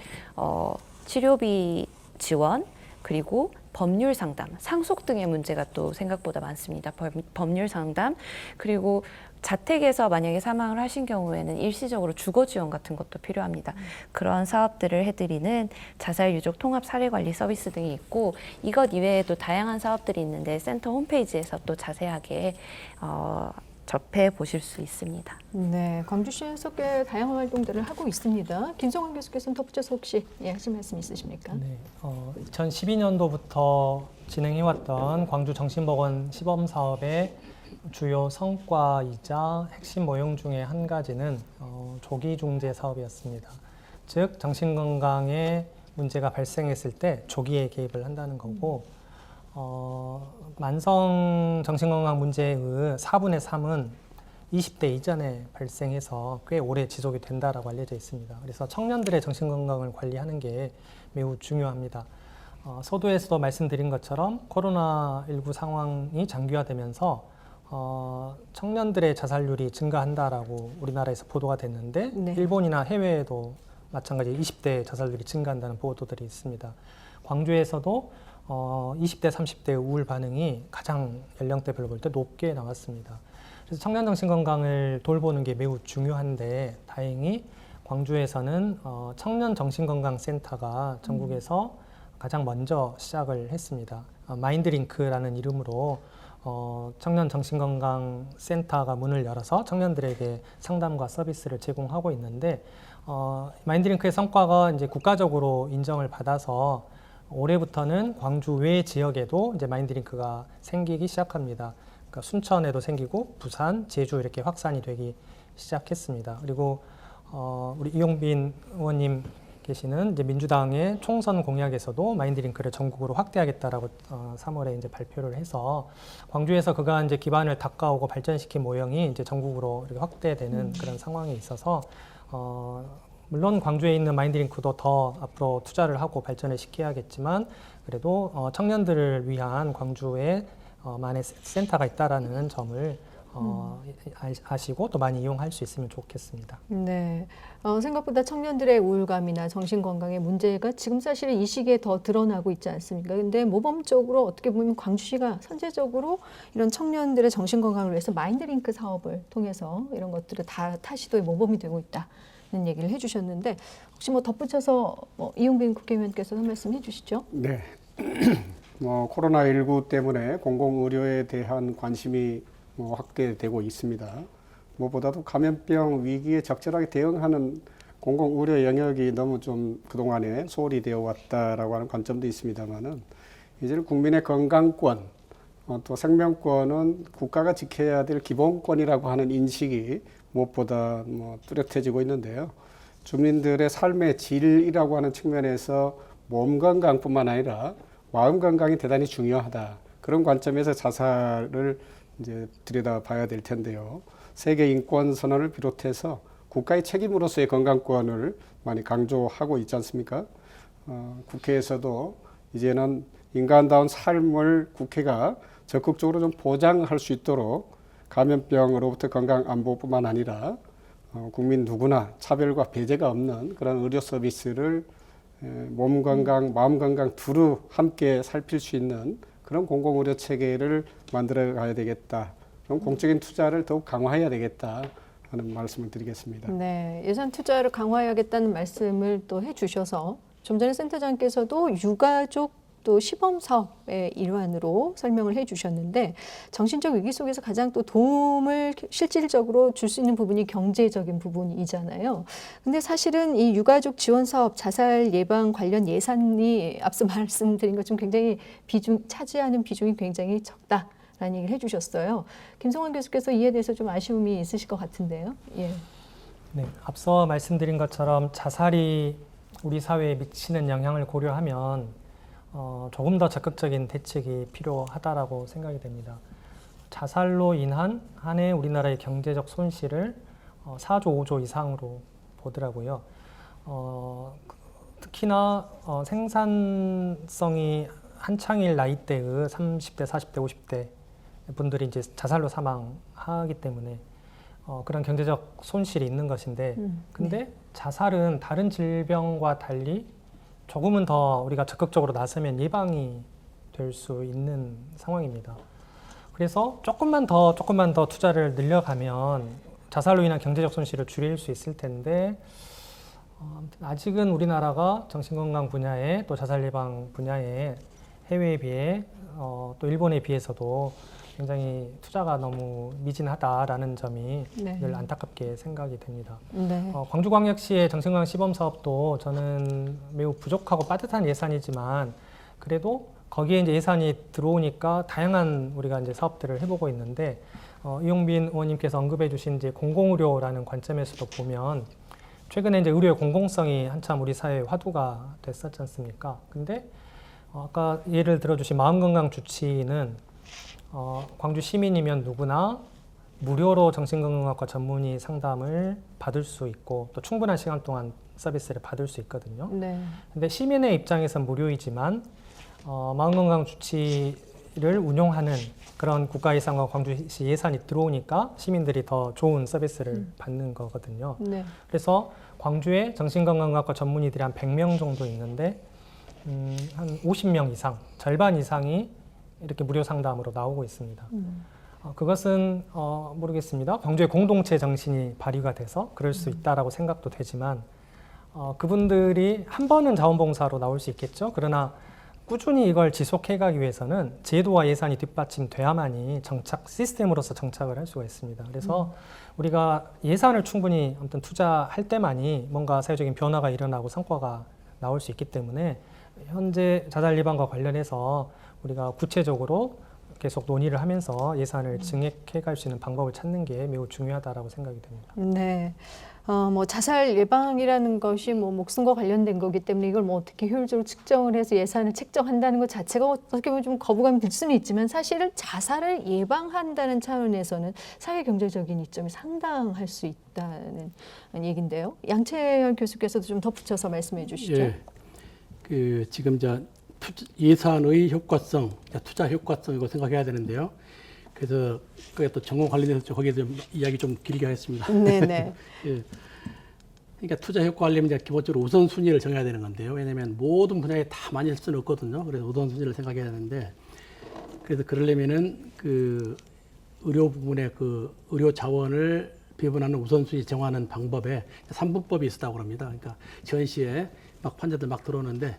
치료비 지원, 그리고 법률 상담, 상속 등의 문제가 또 생각보다 많습니다. 법률 상담, 그리고 자택에서 만약에 사망을 하신 경우에는 일시적으로 주거 지원 같은 것도 필요합니다. 그런 사업들을 해드리는 자살 유족 통합 사례 관리 서비스 등이 있고, 이것 이외에도 다양한 사업들이 있는데 센터 홈페이지에서 또 자세하게 접해 보실 수 있습니다. 네, 광주시에서 꽤 다양한 활동들을 하고 있습니다. 김성환 교수께서는 덧붙여서 혹시 하실 말씀 있으십니까? 네, 2012년도부터 진행해왔던 광주 정신보건 시범 사업의 주요 성과이자 핵심 모형 중에 한 가지는 조기 중재 사업이었습니다. 즉 정신건강에 문제가 발생했을 때 조기에 개입을 한다는 거고, 만성 정신건강 문제의 4분의 3은 20대 이전에 발생해서 꽤 오래 지속이 된다라고 알려져 있습니다. 그래서 청년들의 정신건강을 관리하는 게 매우 중요합니다. 서두에서도 말씀드린 것처럼 코로나19 상황이 장기화되면서 청년들의 자살률이 증가한다라고 우리나라에서 보도가 됐는데, 네. 일본이나 해외에도 마찬가지 20대 자살률이 증가한다는 보도들이 있습니다. 광주에서도 20대, 30대 우울 반응이 가장 연령대별로 볼 때 높게 나왔습니다. 그래서 청년 정신 건강을 돌보는 게 매우 중요한데, 다행히 광주에서는 청년 정신 건강 센터가 전국에서 가장 먼저 시작을 했습니다. 마인드링크라는 이름으로 청년 정신건강 센터가 문을 열어서 청년들에게 상담과 서비스를 제공하고 있는데, 마인드링크의 성과가 이제 국가적으로 인정을 받아서 올해부터는 광주 외 지역에도 이제 마인드링크가 생기기 시작합니다. 그러니까 순천에도 생기고 부산, 제주 이렇게 확산이 되기 시작했습니다. 그리고 우리 이용빈 의원님 계시는 이제 민주당의 총선 공약에서도 마인드링크를 전국으로 확대하겠다라고 3월에 이제 발표를 해서 광주에서 그간 이제 기반을 닦아오고 발전시킨 모형이 이제 전국으로 이렇게 확대되는 그런 상황에 있어서 물론 광주에 있는 마인드링크도 더 앞으로 투자를 하고 발전을 시켜야겠지만, 그래도 청년들을 위한 광주에 만의 센터가 있다라는 점을 아시고 또 많이 이용할 수 있으면 좋겠습니다. 네, 생각보다 청년들의 우울감이나 정신건강의 문제가 지금 사실은 이 시기에 더 드러나고 있지 않습니까? 근데 모범적으로 어떻게 보면 광주시가 선제적으로 이런 청년들의 정신건강을 위해서 마인드링크 사업을 통해서 이런 것들을 다 타시도의 모범이 되고 있다는 얘기를 해주셨는데, 혹시 뭐 덧붙여서 이용빈 국회의원께서 한 말씀 해주시죠? 네, 코로나19 때문에 공공의료에 대한 관심이 확대되고 있습니다. 무엇보다도 감염병 위기에 적절하게 대응하는 공공의료 영역이 너무 좀 그동안에 소홀히 되어 왔다라고 하는 관점도 있습니다만은, 이제는 국민의 건강권, 또 생명권은 국가가 지켜야 될 기본권이라고 하는 인식이 무엇보다 뚜렷해지고 있는데요. 주민들의 삶의 질이라고 하는 측면에서 몸 건강뿐만 아니라 마음 건강이 대단히 중요하다. 그런 관점에서 자살을 이제 들여다봐야 될 텐데요. 세계 인권 선언을 비롯해서 국가의 책임으로서의 건강권을 많이 강조하고 있지 않습니까? 국회에서도 이제는 인간다운 삶을 국회가 적극적으로 좀 보장할 수 있도록 감염병으로부터 건강 안보뿐만 아니라 국민 누구나 차별과 배제가 없는 그런 의료 서비스를 몸 건강, 마음 건강 두루 함께 살필 수 있는 그런 공공의료 체계를 만들어 가야 되겠다. 그럼 공적인 투자를 더욱 강화해야 되겠다 하는 말씀을 드리겠습니다. 네, 예산 투자를 강화해야겠다는 말씀을 또 해주셔서, 좀 전에 센터장께서도 유가족 또 시범 사업의 일환으로 설명을 해주셨는데, 정신적 위기 속에서 가장 또 도움을 실질적으로 줄 수 있는 부분이 경제적인 부분이잖아요. 근데 사실은 이 유가족 지원 사업 자살 예방 관련 예산이 앞서 말씀드린 것처럼 굉장히 차지하는 비중이 굉장히 적다. 얘기를 해주셨어요. 김성환 교수께서 이에 대해서 좀 아쉬움이 있으실 것 같은데요. 예. 네, 앞서 말씀드린 것처럼 자살이 우리 사회에 미치는 영향을 고려하면 조금 더 적극적인 대책이 필요하다라고 생각이 됩니다. 자살로 인한 한 해 우리나라의 경제적 손실을 4조, 5조 이상으로 보더라고요. 특히나 생산성이 한창일 나이대의 30대, 40대, 50대 분들이 이제 자살로 사망하기 때문에 그런 경제적 손실이 있는 것인데, 근데 자살은 다른 질병과 달리 조금은 더 우리가 적극적으로 나서면 예방이 될 수 있는 상황입니다. 그래서 조금만 더 투자를 늘려가면 자살로 인한 경제적 손실을 줄일 수 있을 텐데, 아직은 우리나라가 정신건강 분야에 또 자살 예방 분야에 해외에 비해 또 일본에 비해서도 굉장히 투자가 너무 미진하다라는 점이 네. 늘 안타깝게 생각이 됩니다. 네. 광주광역시의 정신건강 시범 사업도 저는 매우 부족하고 빠듯한 예산이지만 그래도 거기에 이제 예산이 들어오니까 다양한 우리가 이제 사업들을 해보고 있는데 이용빈 의원님께서 언급해주신 이제 공공의료라는 관점에서도 보면 최근에 이제 의료의 공공성이 한참 우리 사회에 화두가 됐었지 않습니까? 근데 아까 예를 들어주신 마음건강 주치의는 광주 시민이면 누구나 무료로 정신건강학과 전문의 상담을 받을 수 있고 또 충분한 시간 동안 서비스를 받을 수 있거든요. 네. 근데 시민의 입장에선 무료이지만 마음건강 주치의를 운영하는 그런 국가 예산과 광주시 예산이 들어오니까 시민들이 더 좋은 서비스를 받는 거거든요. 네. 그래서 광주에 정신건강학과 전문의들이 한 100명 정도 있는데 한 50명 이상, 절반 이상이 이렇게 무료 상담으로 나오고 있습니다. 그것은 모르겠습니다. 광주의 공동체 정신이 발휘가 돼서 그럴 수 있다라고 생각도 되지만 그분들이 한 번은 자원봉사로 나올 수 있겠죠. 그러나 꾸준히 이걸 지속해가기 위해서는 제도와 예산이 뒷받침돼야만이 시스템으로서 정착을 할 수가 있습니다. 그래서 우리가 예산을 충분히 아무튼 투자할 때만이 뭔가 사회적인 변화가 일어나고 성과가 나올 수 있기 때문에 현재 자살 예방과 관련해서 우리가 구체적으로 계속 논의를 하면서 예산을 증액해 갈 수 있는 방법을 찾는 게 매우 중요하다라고 생각이 됩니다. 네. 자살 예방이라는 것이 목숨과 관련된 거기 때문에 이걸 어떻게 효율적으로 측정을 해서 예산을 책정한다는 것 자체가 어떻게 보면 좀 거부감이 들 수는 있지만 사실은 자살을 예방한다는 차원에서는 사회 경제적인 이점이 상당할 수 있다는 얘기인데요. 양채열 교수께서도 좀 덧붙여서 말씀해 주시죠. 예. 지금 예산의 효과성, 투자 효과성 이거 생각해야 되는데요. 그래서 그게 또 전공 관련해서 거기에 좀 이야기 좀 길게 하겠습니다. 네네. 예. 그러니까 투자 효과 하려면 이제 기본적으로 우선순위를 정해야 되는 건데요. 왜냐하면 모든 분야에 다 많이 할 수는 없거든요. 그래서 우선순위를 생각해야 되는데, 그래서 그러려면은 그 의료 부분의 그 의료 자원을 배분하는 우선순위 정하는 방법에 3분법이 있었다고 합니다. 그러니까 전시에 막 환자들 막 들어오는데,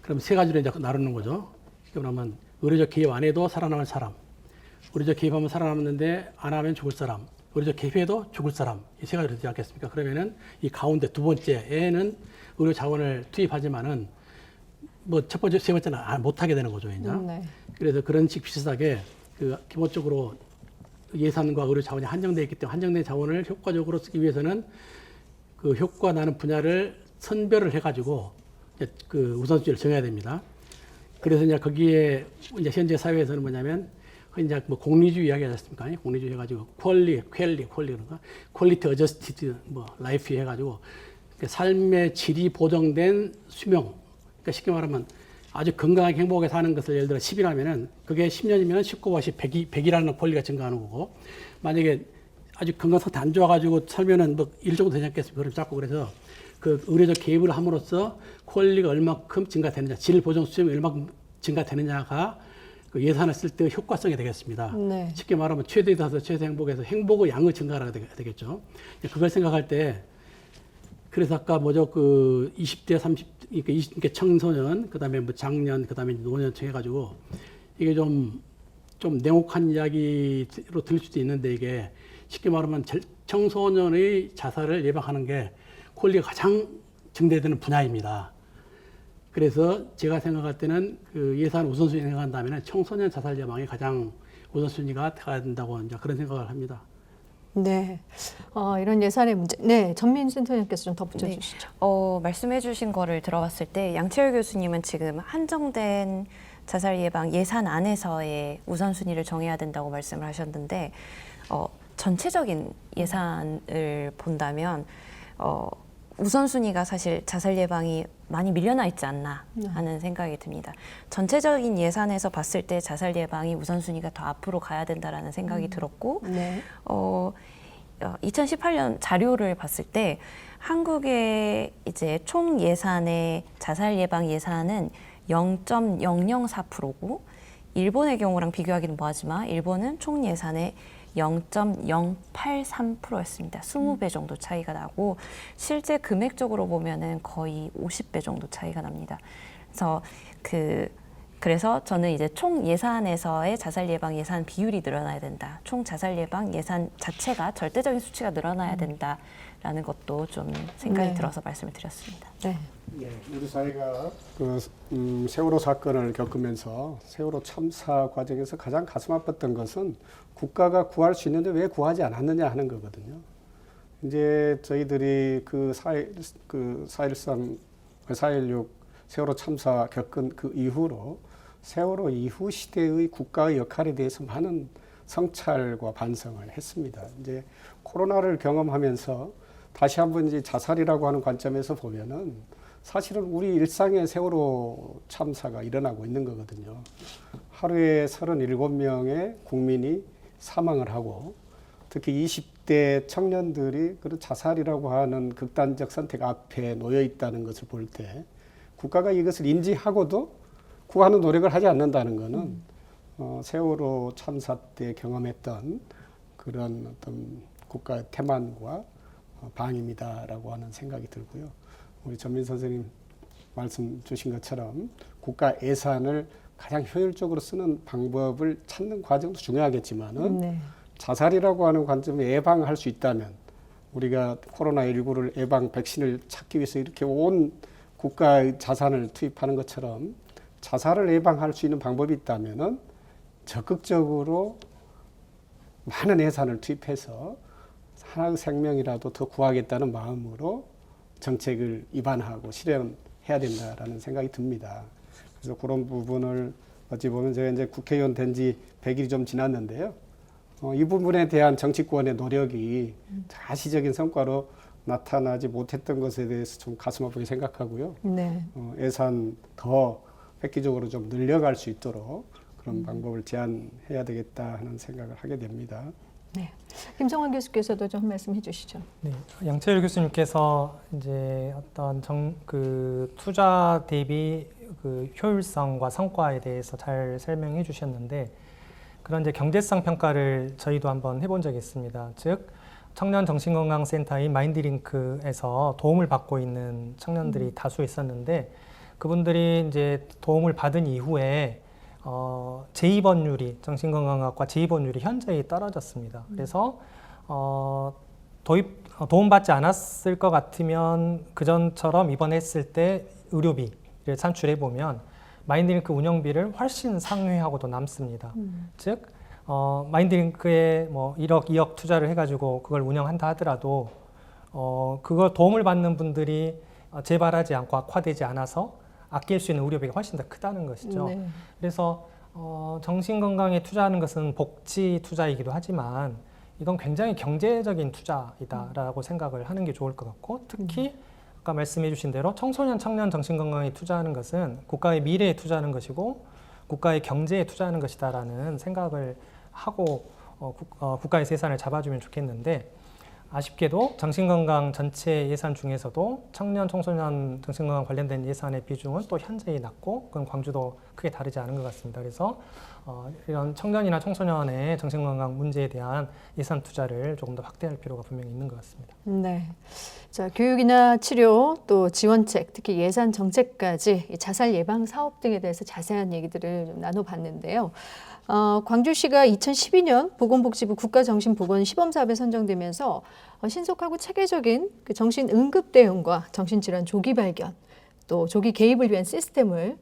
그럼 세 가지로 이제 나누는 거죠. 그러면 의료적 개입 안 해도 살아남을 사람, 의료적 개입하면 살아남는데 안 하면 죽을 사람, 의료적 개입해도 죽을 사람, 이 세 가지로 되지 않겠습니까? 그러면은 이 가운데 두 번째에는 의료 자원을 투입하지만은 뭐 첫 번째, 세 번째는 못하게 되는 거죠, 이제. 네. 그래서 그런 식 비슷하게 그 기본적으로 예산과 의료 자원이 한정되어 있기 때문에 한정된 자원을 효과적으로 쓰기 위해서는 그 효과 나는 분야를 선별을 해가지고 그 우선순위를 정해야 됩니다. 그래서 이제 거기에 이제 현재 사회에서는 뭐냐면 이제 뭐 공리주의 이야기 하지 않습니까? 공리주의 해가지고 그런가? 퀄리티 어저스티드 라이프 해가지고 삶의 질이 보정된 수명. 그러니까 쉽게 말하면 아주 건강하게 행복하게 사는 것을 예를 들어 10이라면은 그게 10년이면 19과 100이라는 권리가 증가하는 거고, 만약에 아주 건강 상태 안 좋아가지고 살면은 뭐 1 정도 되지 않겠습니까? 그럼 자꾸 그래서 그 의료적 개입을 함으로써 퀄리티가 얼마큼 증가되느냐, 질 보정 수명이 얼마큼 증가되느냐가 그 예산을 쓸 때 효과성이 되겠습니다. 네. 쉽게 말하면 최대에 따라서 최대 행복에서 행복의 양의 증가가 되겠죠. 그걸 생각할 때, 그래서 아까 그 20대, 30, 그러니까 청소년, 그 다음에 뭐 장년, 그 다음에 노년층 해가지고 이게 좀 냉혹한 이야기로 들릴 수도 있는데, 이게 쉽게 말하면 청소년의 자살을 예방하는 게 퀄리티가 가장 증대되는 분야입니다. 그래서 제가 생각할 때는 그 예산 우선순위 생각한다면 청소년 자살 예방이 가장 우선순위가 돼야 된다고 이제 그런 생각을 합니다. 네, 이런 예산의 문제. 네, 전민 센터장께서 좀 덧붙여 네. 주시죠. 말씀해주신 거를 들어봤을 때 양채열 교수님은 지금 한정된 자살 예방 예산 안에서의 우선순위를 정해야 된다고 말씀을 하셨는데 전체적인 예산을 본다면 우선순위가 사실 자살 예방이 많이 밀려나 있지 않나 하는 생각이 듭니다. 전체적인 예산에서 봤을 때 자살 예방이 우선순위가 더 앞으로 가야 된다라는 생각이 들었고 네. 2018년 자료를 봤을 때 한국의 이제 총 예산의 자살 예방 예산은 0.004%고 일본의 경우랑 비교하기는 뭐하지만 일본은 총 예산의 0.083%였습니다. 20배 정도 차이가 나고 실제 금액적으로 보면은 거의 50배 정도 차이가 납니다. 그래서 저는 이제 총 예산에서의 자살 예방 예산 비율이 늘어나야 된다. 총 자살 예방 예산 자체가 절대적인 수치가 늘어나야 된다라는 것도 좀 생각이 네. 들어서 말씀을 드렸습니다. 네. 예, 우리 사회가 세월호 사건을 겪으면서 세월호 참사 과정에서 가장 가슴 아팠던 것은 국가가 구할 수 있는데 왜 구하지 않았느냐 하는 거거든요. 이제 저희들이 그 4.16 세월호 참사 겪은 그 이후로 세월호 이후 시대의 국가의 역할에 대해서 많은 성찰과 반성을 했습니다. 이제 코로나를 경험하면서 다시 한번 이제 자살이라고 하는 관점에서 보면은 사실은 우리 일상에 세월호 참사가 일어나고 있는 거거든요. 하루에 37명의 국민이 사망을 하고 특히 20대 청년들이 그런 자살이라고 하는 극단적 선택 앞에 놓여 있다는 것을 볼 때 국가가 이것을 인지하고도 구하는 노력을 하지 않는다는 것은 세월호 참사 때 경험했던 그런 어떤 국가의 태만과 방임이다라고 하는 생각이 들고요. 우리 전민 선생님 말씀 주신 것처럼 국가 예산을 가장 효율적으로 쓰는 방법을 찾는 과정도 중요하겠지만은 네. 자살이라고 하는 관점에 예방할 수 있다면 우리가 코로나19를 예방 백신을 찾기 위해서 이렇게 온 국가의 자산을 투입하는 것처럼 자살을 예방할 수 있는 방법이 있다면은 적극적으로 많은 예산을 투입해서 하나의 생명이라도 더 구하겠다는 마음으로 정책을 입안하고 실현해야 된다라는 생각이 듭니다. 그래서 그런 부분을 어찌 보면 제가 이제 국회의원 된 지 100일이 좀 지났는데요. 이 부분에 대한 정치권의 노력이 가시적인 성과로 나타나지 못했던 것에 대해서 좀 가슴 아프게 생각하고요. 네. 예산 더 획기적으로 좀 늘려갈 수 있도록 그런 방법을 제안해야 되겠다 하는 생각을 하게 됩니다. 네. 김성환 교수께서도 좀 말씀해 주시죠. 네, 양채열 교수님께서 이제 어떤 투자 대비 그 효율성과 성과에 대해서 잘 설명해 주셨는데 그런 이제 경제성 평가를 저희도 한번 해본 적이 있습니다. 즉 청년 정신건강센터인 마인드링크에서 도움을 받고 있는 청년들이 다수 있었는데 그분들이 이제 도움을 받은 이후에 재입원율이 정신건강학과 재입원율이 현저히 떨어졌습니다. 그래서 도움받지 않았을 것 같으면 그전처럼 입원했을 때 의료비를 산출해 보면 마인드링크 운영비를 훨씬 상회하고도 남습니다. 즉 마인드링크에 뭐 1억, 2억 투자를 해가지고 그걸 운영한다 하더라도 그걸 도움을 받는 분들이 재발하지 않고 악화되지 않아서 아낄 수 있는 의료비가 훨씬 더 크다는 것이죠. 네. 그래서 정신건강에 투자하는 것은 복지 투자이기도 하지만 이건 굉장히 경제적인 투자이다라고 생각을 하는 게 좋을 것 같고 특히 아까 말씀해 주신 대로 청소년, 청년 정신건강에 투자하는 것은 국가의 미래에 투자하는 것이고 국가의 경제에 투자하는 것이다라는 생각을 하고 국가의 예산을 잡아주면 좋겠는데 아쉽게도 정신건강 전체 예산 중에서도 청년, 청소년 정신건강 관련된 예산의 비중은 또 현저히 낮고 그건 광주도 크게 다르지 않은 것 같습니다. 그래서 이런 청년이나 청소년의 정신건강 문제에 대한 예산 투자를 조금 더 확대할 필요가 분명히 있는 것 같습니다. 네. 자, 교육이나 치료 또 지원책, 특히 예산 정책까지 이 자살 예방 사업 등에 대해서 자세한 얘기들을 좀 나눠봤는데요. 광주시가 2012년 보건복지부 국가정신보건 시범사업에 선정되면서 신속하고 체계적인 그 정신응급 대응과 정신질환 조기 발견, 또 조기 개입을 위한 시스템을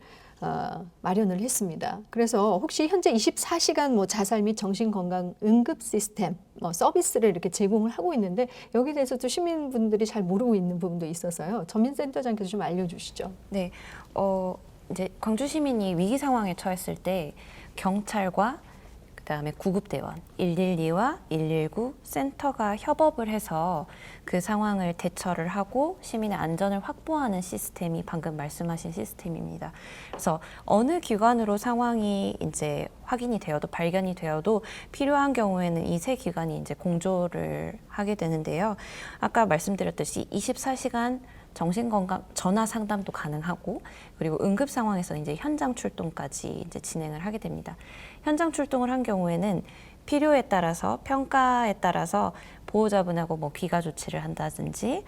마련을 했습니다. 그래서 혹시 현재 24시간 뭐 자살 및 정신건강 응급 시스템 서비스를 이렇게 제공을 하고 있는데 여기에 대해서도 시민분들이 잘 모르고 있는 부분도 있어서요. 전민센터장께서 좀 알려주시죠. 네, 이제 광주 시민이 위기 상황에 처했을 때 경찰과 그다음에 구급대원 112와 119 센터가 협업을 해서 그 상황을 대처를 하고 시민의 안전을 확보하는 시스템이 방금 말씀하신 시스템입니다. 그래서 어느 기관으로 상황이 이제 확인이 되어도 발견이 되어도 필요한 경우에는 이 세 기관이 이제 공조를 하게 되는데요. 아까 말씀드렸듯이 24시간 정신건강 전화 상담도 가능하고 그리고 응급 상황에서 이제 현장 출동까지 이제 진행을 하게 됩니다. 현장 출동을 한 경우에는 필요에 따라서 평가에 따라서 보호자분하고 뭐 귀가 조치를 한다든지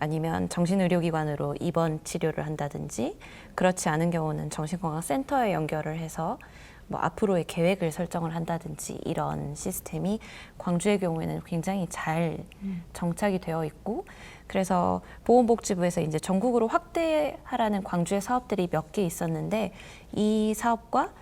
아니면 정신의료기관으로 입원 치료를 한다든지 그렇지 않은 경우는 정신건강센터에 연결을 해서 뭐 앞으로의 계획을 설정을 한다든지 이런 시스템이 광주의 경우에는 굉장히 잘 정착이 되어 있고 그래서 보건복지부에서 이제 전국으로 확대하라는 광주의 사업들이 몇 개 있었는데 이 사업과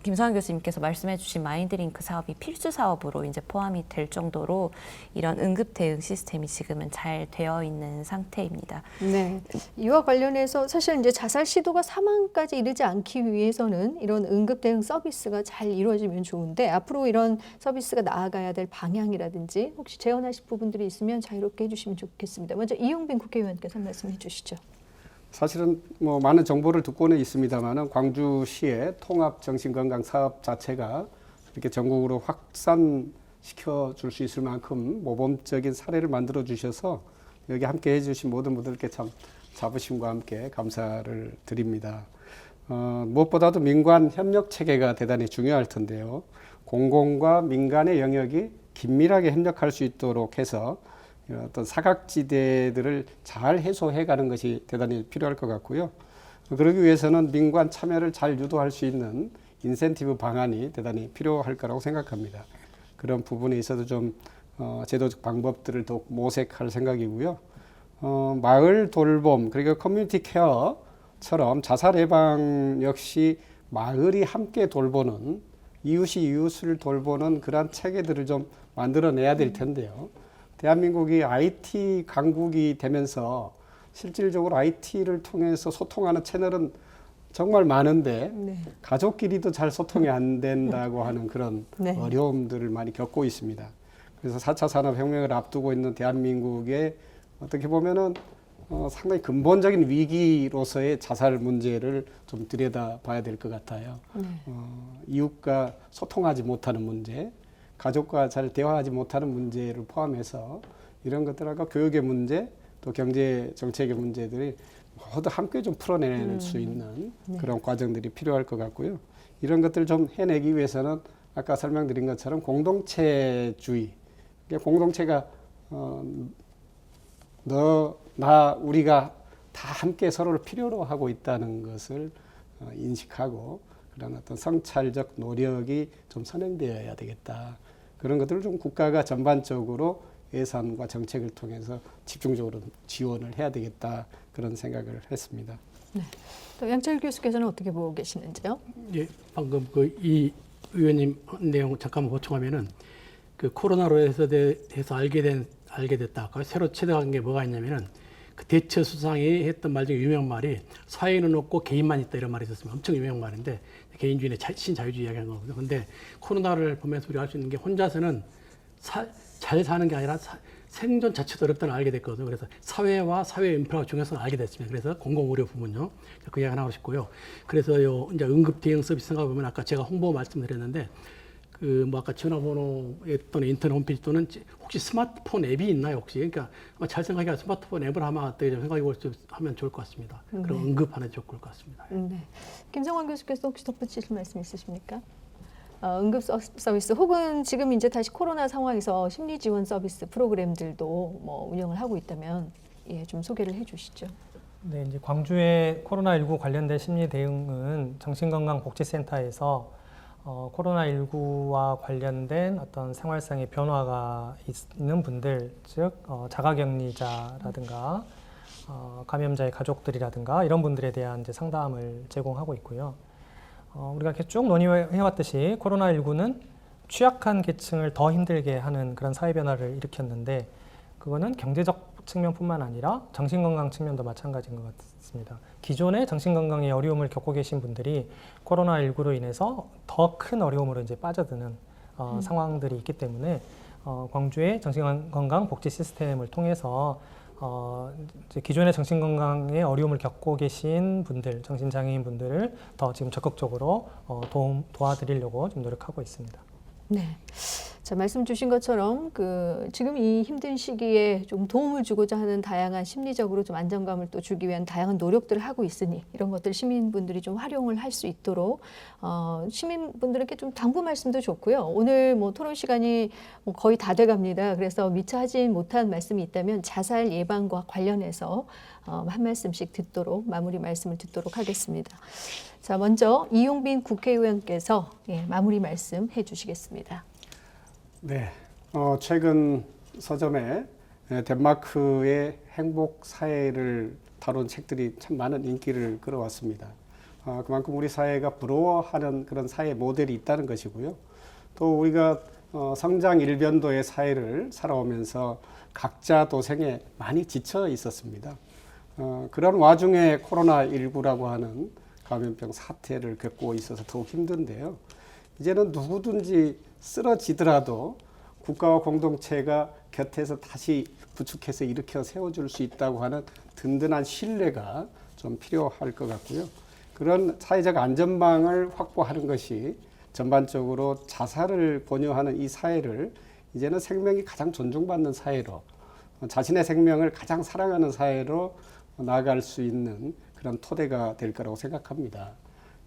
김성환 교수님께서 말씀해주신 마인드링크 사업이 필수 사업으로 이제 포함이 될 정도로 이런 응급 대응 시스템이 지금은 잘 되어 있는 상태입니다. 네. 이와 관련해서 사실 이제 자살 시도가 사망까지 이르지 않기 위해서는 이런 응급 대응 서비스가 잘 이루어지면 좋은데 앞으로 이런 서비스가 나아가야 될 방향이라든지 혹시 제언하실 부분들이 있으면 자유롭게 해주시면 좋겠습니다. 먼저 이용빈 국회의원께서 말씀해 주시죠. 사실은 뭐 많은 정보를 듣고는 있습니다만은 광주시의 통합 정신건강 사업 자체가 이렇게 전국으로 확산시켜 줄 수 있을 만큼 모범적인 사례를 만들어 주셔서 여기 함께 해주신 모든 분들께 참 자부심과 함께 감사를 드립니다. 무엇보다도 민관 협력 체계가 대단히 중요할 텐데요. 공공과 민간의 영역이 긴밀하게 협력할 수 있도록 해서 어떤 사각지대들을 잘 해소해가는 것이 대단히 필요할 것 같고요. 그러기 위해서는 민관 참여를 잘 유도할 수 있는 인센티브 방안이 대단히 필요할 거라고 생각합니다. 그런 부분에 있어서 좀 제도적 방법들을 더욱 모색할 생각이고요. 마을 돌봄 그리고 커뮤니티 케어처럼 자살 예방 역시 마을이 함께 돌보는 이웃이 이웃을 돌보는 그러한 체계들을 좀 만들어내야 될 텐데요. 대한민국이 IT 강국이 되면서 실질적으로 IT를 통해서 소통하는 채널은 정말 많은데 네. 가족끼리도 잘 소통이 안 된다고 하는 그런 네. 어려움들을 많이 겪고 있습니다. 그래서 4차 산업혁명을 앞두고 있는 대한민국의 어떻게 보면은 상당히 근본적인 위기로서의 자살 문제를 좀 들여다봐야 될 것 같아요. 네. 이웃과 소통하지 못하는 문제, 가족과 잘 대화하지 못하는 문제를 포함해서 이런 것들하고 교육의 문제, 또 경제 정책의 문제들이 모두 함께 좀 풀어낼 수 있는 그런 과정들이 필요할 것 같고요. 이런 것들을 좀 해내기 위해서는 아까 설명드린 것처럼 공동체주의, 공동체가 너, 나, 우리가 다 함께 서로를 필요로 하고 있다는 것을 인식하고 그런 어떤 성찰적 노력이 좀 선행되어야 되겠다. 그런 것들을 좀 국가가 전반적으로 예산과 정책을 통해서 집중적으로 지원을 해야 되겠다. 그런 생각을 했습니다. 네. 또 양철 교수께서는 어떻게 보고 계시는지요? 예, 방금 이 의원님 내용 잠깐만 보충하면은 그 코로나로 해서 알게 됐다. 새로 체득한 게 뭐가 있냐면은 그 대처 수상이 했던 말 중에 유명한 말이 사회는 없고 개인만 있다 이런 말이 있었습니다. 엄청 유명한 말인데 개인주의의 신자유주의 이야기하는 거거든요. 근데 코로나를 보면서 우리가 알 수 있는 게 혼자서는 잘 사는 게 아니라 생존 자체도 어렵다는 걸 알게 됐거든요. 그래서 사회와 사회 인프라가 중요성을 알게 됐습니다. 그래서 공공의료 부분요. 그 이야기 하나 하고 싶고요. 그래서 이제 응급 대응 서비스 생각해 보면 아까 제가 홍보 말씀드렸는데 뭐 아까 전화번호에 또는 인터넷 홈페이지 또는 혹시 스마트폰 앱이 있나요 혹시? 그러니까 아마 잘 생각해 스마트폰 앱을 아마 생각해 볼 수 하면 좋을 것 같습니다. 그럼 응급하는 좋을 것 같습니다. 네. 김성환 교수께서 혹시 덧붙이실 말씀 있으십니까? 응급 서비스 혹은 지금 이제 다시 코로나 상황에서 심리 지원 서비스 프로그램들도 뭐 운영을 하고 있다면 좀 소개를 해주시죠. 네, 이제 광주의 코로나19 관련된 심리 대응은 정신건강복지센터에서 코로나19와 관련된 어떤 생활상의 변화가 있는 분들, 즉 자가격리자라든가 감염자의 가족들이라든가 이런 분들에 대한 이제 상담을 제공하고 있고요. 우리가 이렇게 쭉 논의해왔듯이 코로나19는 취약한 계층을 더 힘들게 하는 그런 사회 변화를 일으켰는데 그거는 경제적 측면뿐만 아니라 정신건강 측면도 마찬가지인 것 같습니다. 기존에 정신건강에 어려움을 겪고 계신 분들이 코로나19로 인해서 더 큰 어려움으로 이제 빠져드는 상황들이 있기 때문에 광주의 정신건강 복지 시스템을 통해서 이제 기존의 정신건강에 어려움을 겪고 계신 분들, 정신장애인 분들을 더 지금 적극적으로 도와드리려고 좀 노력하고 있습니다. 네. 자, 말씀 주신 것처럼 지금 이 힘든 시기에 좀 도움을 주고자 하는 다양한 심리적으로 좀 안정감을 또 주기 위한 다양한 노력들을 하고 있으니 이런 것들 시민분들이 좀 활용을 할 수 있도록 시민분들에게 좀 당부 말씀도 좋고요. 오늘 뭐 토론 시간이 뭐 거의 다 돼갑니다. 그래서 미처 하지 못한 말씀이 있다면 자살 예방과 관련해서 한 말씀씩 듣도록 마무리 말씀을 듣도록 하겠습니다. 자, 먼저 이용빈 국회의원께서 마무리 말씀 해주시겠습니다. 네, 최근 서점에 덴마크의 행복 사회를 다룬 책들이 참 많은 인기를 끌어왔습니다. 그만큼 우리 사회가 부러워하는 그런 사회 모델이 있다는 것이고요. 또 우리가 성장 일변도의 사회를 살아오면서 각자 도생에 많이 지쳐 있었습니다. 그런 와중에 코로나19라고 하는 감염병 사태를 겪고 있어서 더욱 힘든데요. 이제는 누구든지 쓰러지더라도 국가와 공동체가 곁에서 다시 부축해서 일으켜 세워줄 수 있다고 하는 든든한 신뢰가 좀 필요할 것 같고요. 그런 사회적 안전망을 확보하는 것이 전반적으로 자살을 권유하는 이 사회를 이제는 생명이 가장 존중받는 사회로, 자신의 생명을 가장 사랑하는 사회로 나아갈 수 있는 그런 토대가 될 거라고 생각합니다.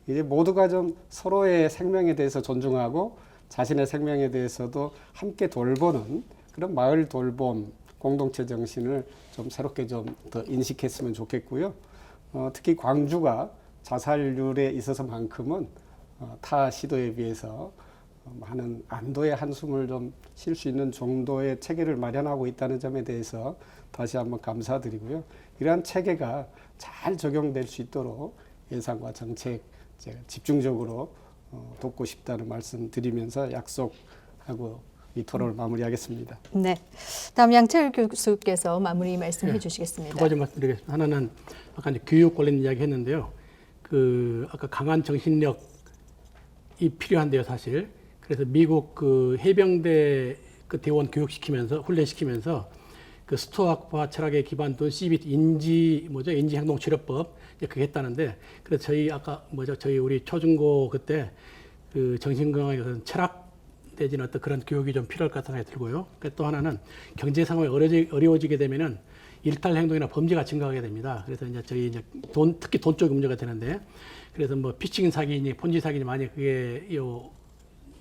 이제 모두가 좀 서로의 생명에 대해서 존중하고 자신의 생명에 대해서도 함께 돌보는 그런 마을 돌봄 공동체 정신을 좀 새롭게 좀 더 인식했으면 좋겠고요. 특히 광주가 자살률에 있어서만큼은 타 시도에 비해서 많은 안도의 한숨을 좀 쉴 수 있는 정도의 체계를 마련하고 있다는 점에 대해서 다시 한번 감사드리고요. 이러한 체계가 잘 적용될 수 있도록 예산과 정책 집중적으로 돕고 싶다는 말씀 드리면서 약속하고 이 토론을 마무리하겠습니다. 네, 다음 양채일 교수께서 마무리 말씀해 주시겠습니다. 두 가지 말씀드리겠습니다. 하나는 아까 이제 교육 관련 이야기 했는데요. 아까 강한 정신력이 필요한데요, 사실. 그래서 미국 해병대 대원 교육시키면서 훈련시키면서 수토학과 철학에 기반된 CBT 인지행동치료법 그게 했다는데 그래서 저희 우리 초중고 그때 정신건강에 대해서 철학 내지는 어떤 그런 교육이 좀 필요할 것 생각이 들고요. 또 하나는 경제 상황이 어려워지게 되면은 일탈 행동이나 범죄가 증가하게 됩니다. 그래서 저희 특히 돈 쪽 문제가 되는데 그래서 뭐 피싱 사기니 폰지 사기니 많이 그게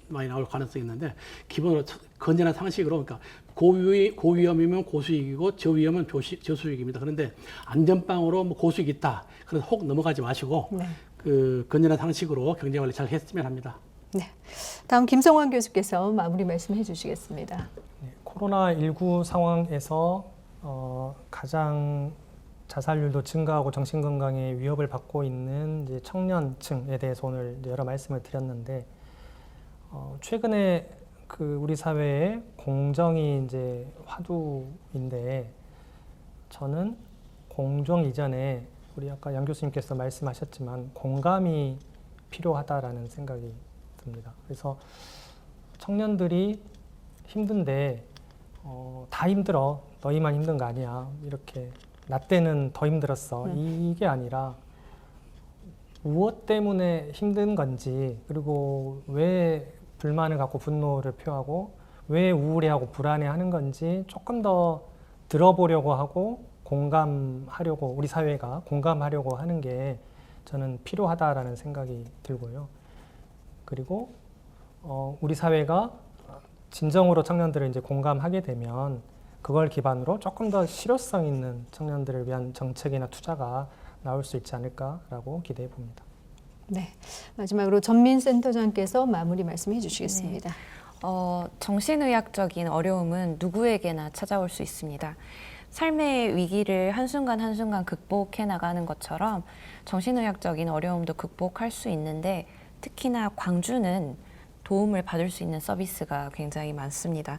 많이 나올 가능성이 있는데 기본으로 건전한 상식으로 그러니까 고위험이면 고수익이고 저위험은 저수익입니다. 그런데 안전빵으로 뭐 고수익 있다. 그래서 혹 넘어가지 마시고 네. 건전한 상식으로 경제관리 잘 했으면 합니다. 네, 다음 김성환 교수께서 마무리 말씀해 주시겠습니다. 네, 코로나19 상황에서 가장 자살률도 증가하고 정신건강에 위협을 받고 있는 이제 청년층에 대해서 오늘 여러 말씀을 드렸는데 최근에 우리 사회에 공정이 이제 화두인데 저는 공정 이전에 우리 아까 양 교수님께서 말씀하셨지만 공감이 필요하다라는 생각이 듭니다. 그래서 청년들이 힘든데 다 힘들어 너희만 힘든 거 아니야 이렇게 나 때는 더 힘들었어 이게 아니라 무엇 때문에 힘든 건지 그리고 왜 불만을 갖고 분노를 표하고 왜 우울해하고 불안해하는 건지 조금 더 들어보려고 하고 공감하려고 우리 사회가 공감하려고 하는 게 저는 필요하다라는 생각이 들고요. 그리고 우리 사회가 진정으로 청년들을 이제 공감하게 되면 그걸 기반으로 조금 더 실효성 있는 청년들을 위한 정책이나 투자가 나올 수 있지 않을까라고 기대해 봅니다. 네, 마지막으로 전민센터장께서 마무리 말씀해 주시겠습니다. 정신의학적인 어려움은 누구에게나 찾아올 수 있습니다. 삶의 위기를 한순간 한순간 극복해 나가는 것처럼 정신의학적인 어려움도 극복할 수 있는데 특히나 광주는 도움을 받을 수 있는 서비스가 굉장히 많습니다.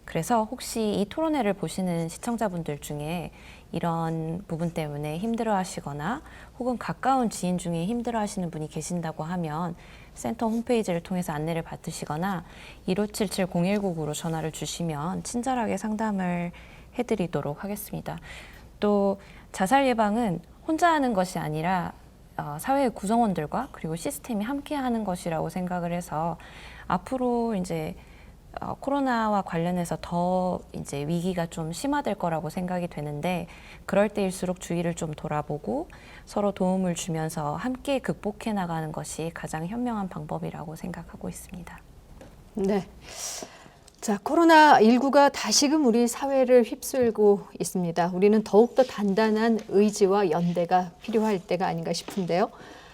그래서 혹시 이 토론회를 보시는 시청자분들 중에 이런 부분 때문에 힘들어하시거나 혹은 가까운 지인 중에 힘들어하시는 분이 계신다고 하면 센터 홈페이지를 통해서 안내를 받으시거나 1577-0199로 전화를 주시면 친절하게 상담을 해드리도록 하겠습니다. 또 자살 예방은 혼자 하는 것이 아니라 사회의 구성원들과 그리고 시스템이 함께 하는 것이라고 생각을 해서 앞으로 이제 코로나와 관련해서 더 이제 위기가 좀 심화될 거라고 생각이 되는데 그럴 때일수록 주위를 좀 돌아보고 서로 도움을 주면서 함께 극복해 나가는 것이 가장 현명한 방법이라고 생각하고 있습니다. 네. 자, 코로나19가 다시금 우리 사회를 휩쓸고 있습니다. 우리는 더욱더 단단한 의지와 연대가 필요할 때가 아닌가 싶은데요.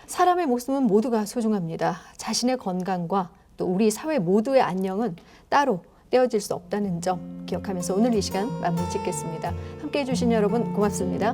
사람의 목숨은 모두가 소중합니다. 자신의 건강과 또 우리 사회 모두의 안녕은 따로 떼어질 수 없다는 점 기억하면서 오늘 이 시간 마무리 짓겠습니다. 함께해 주신 여러분 고맙습니다.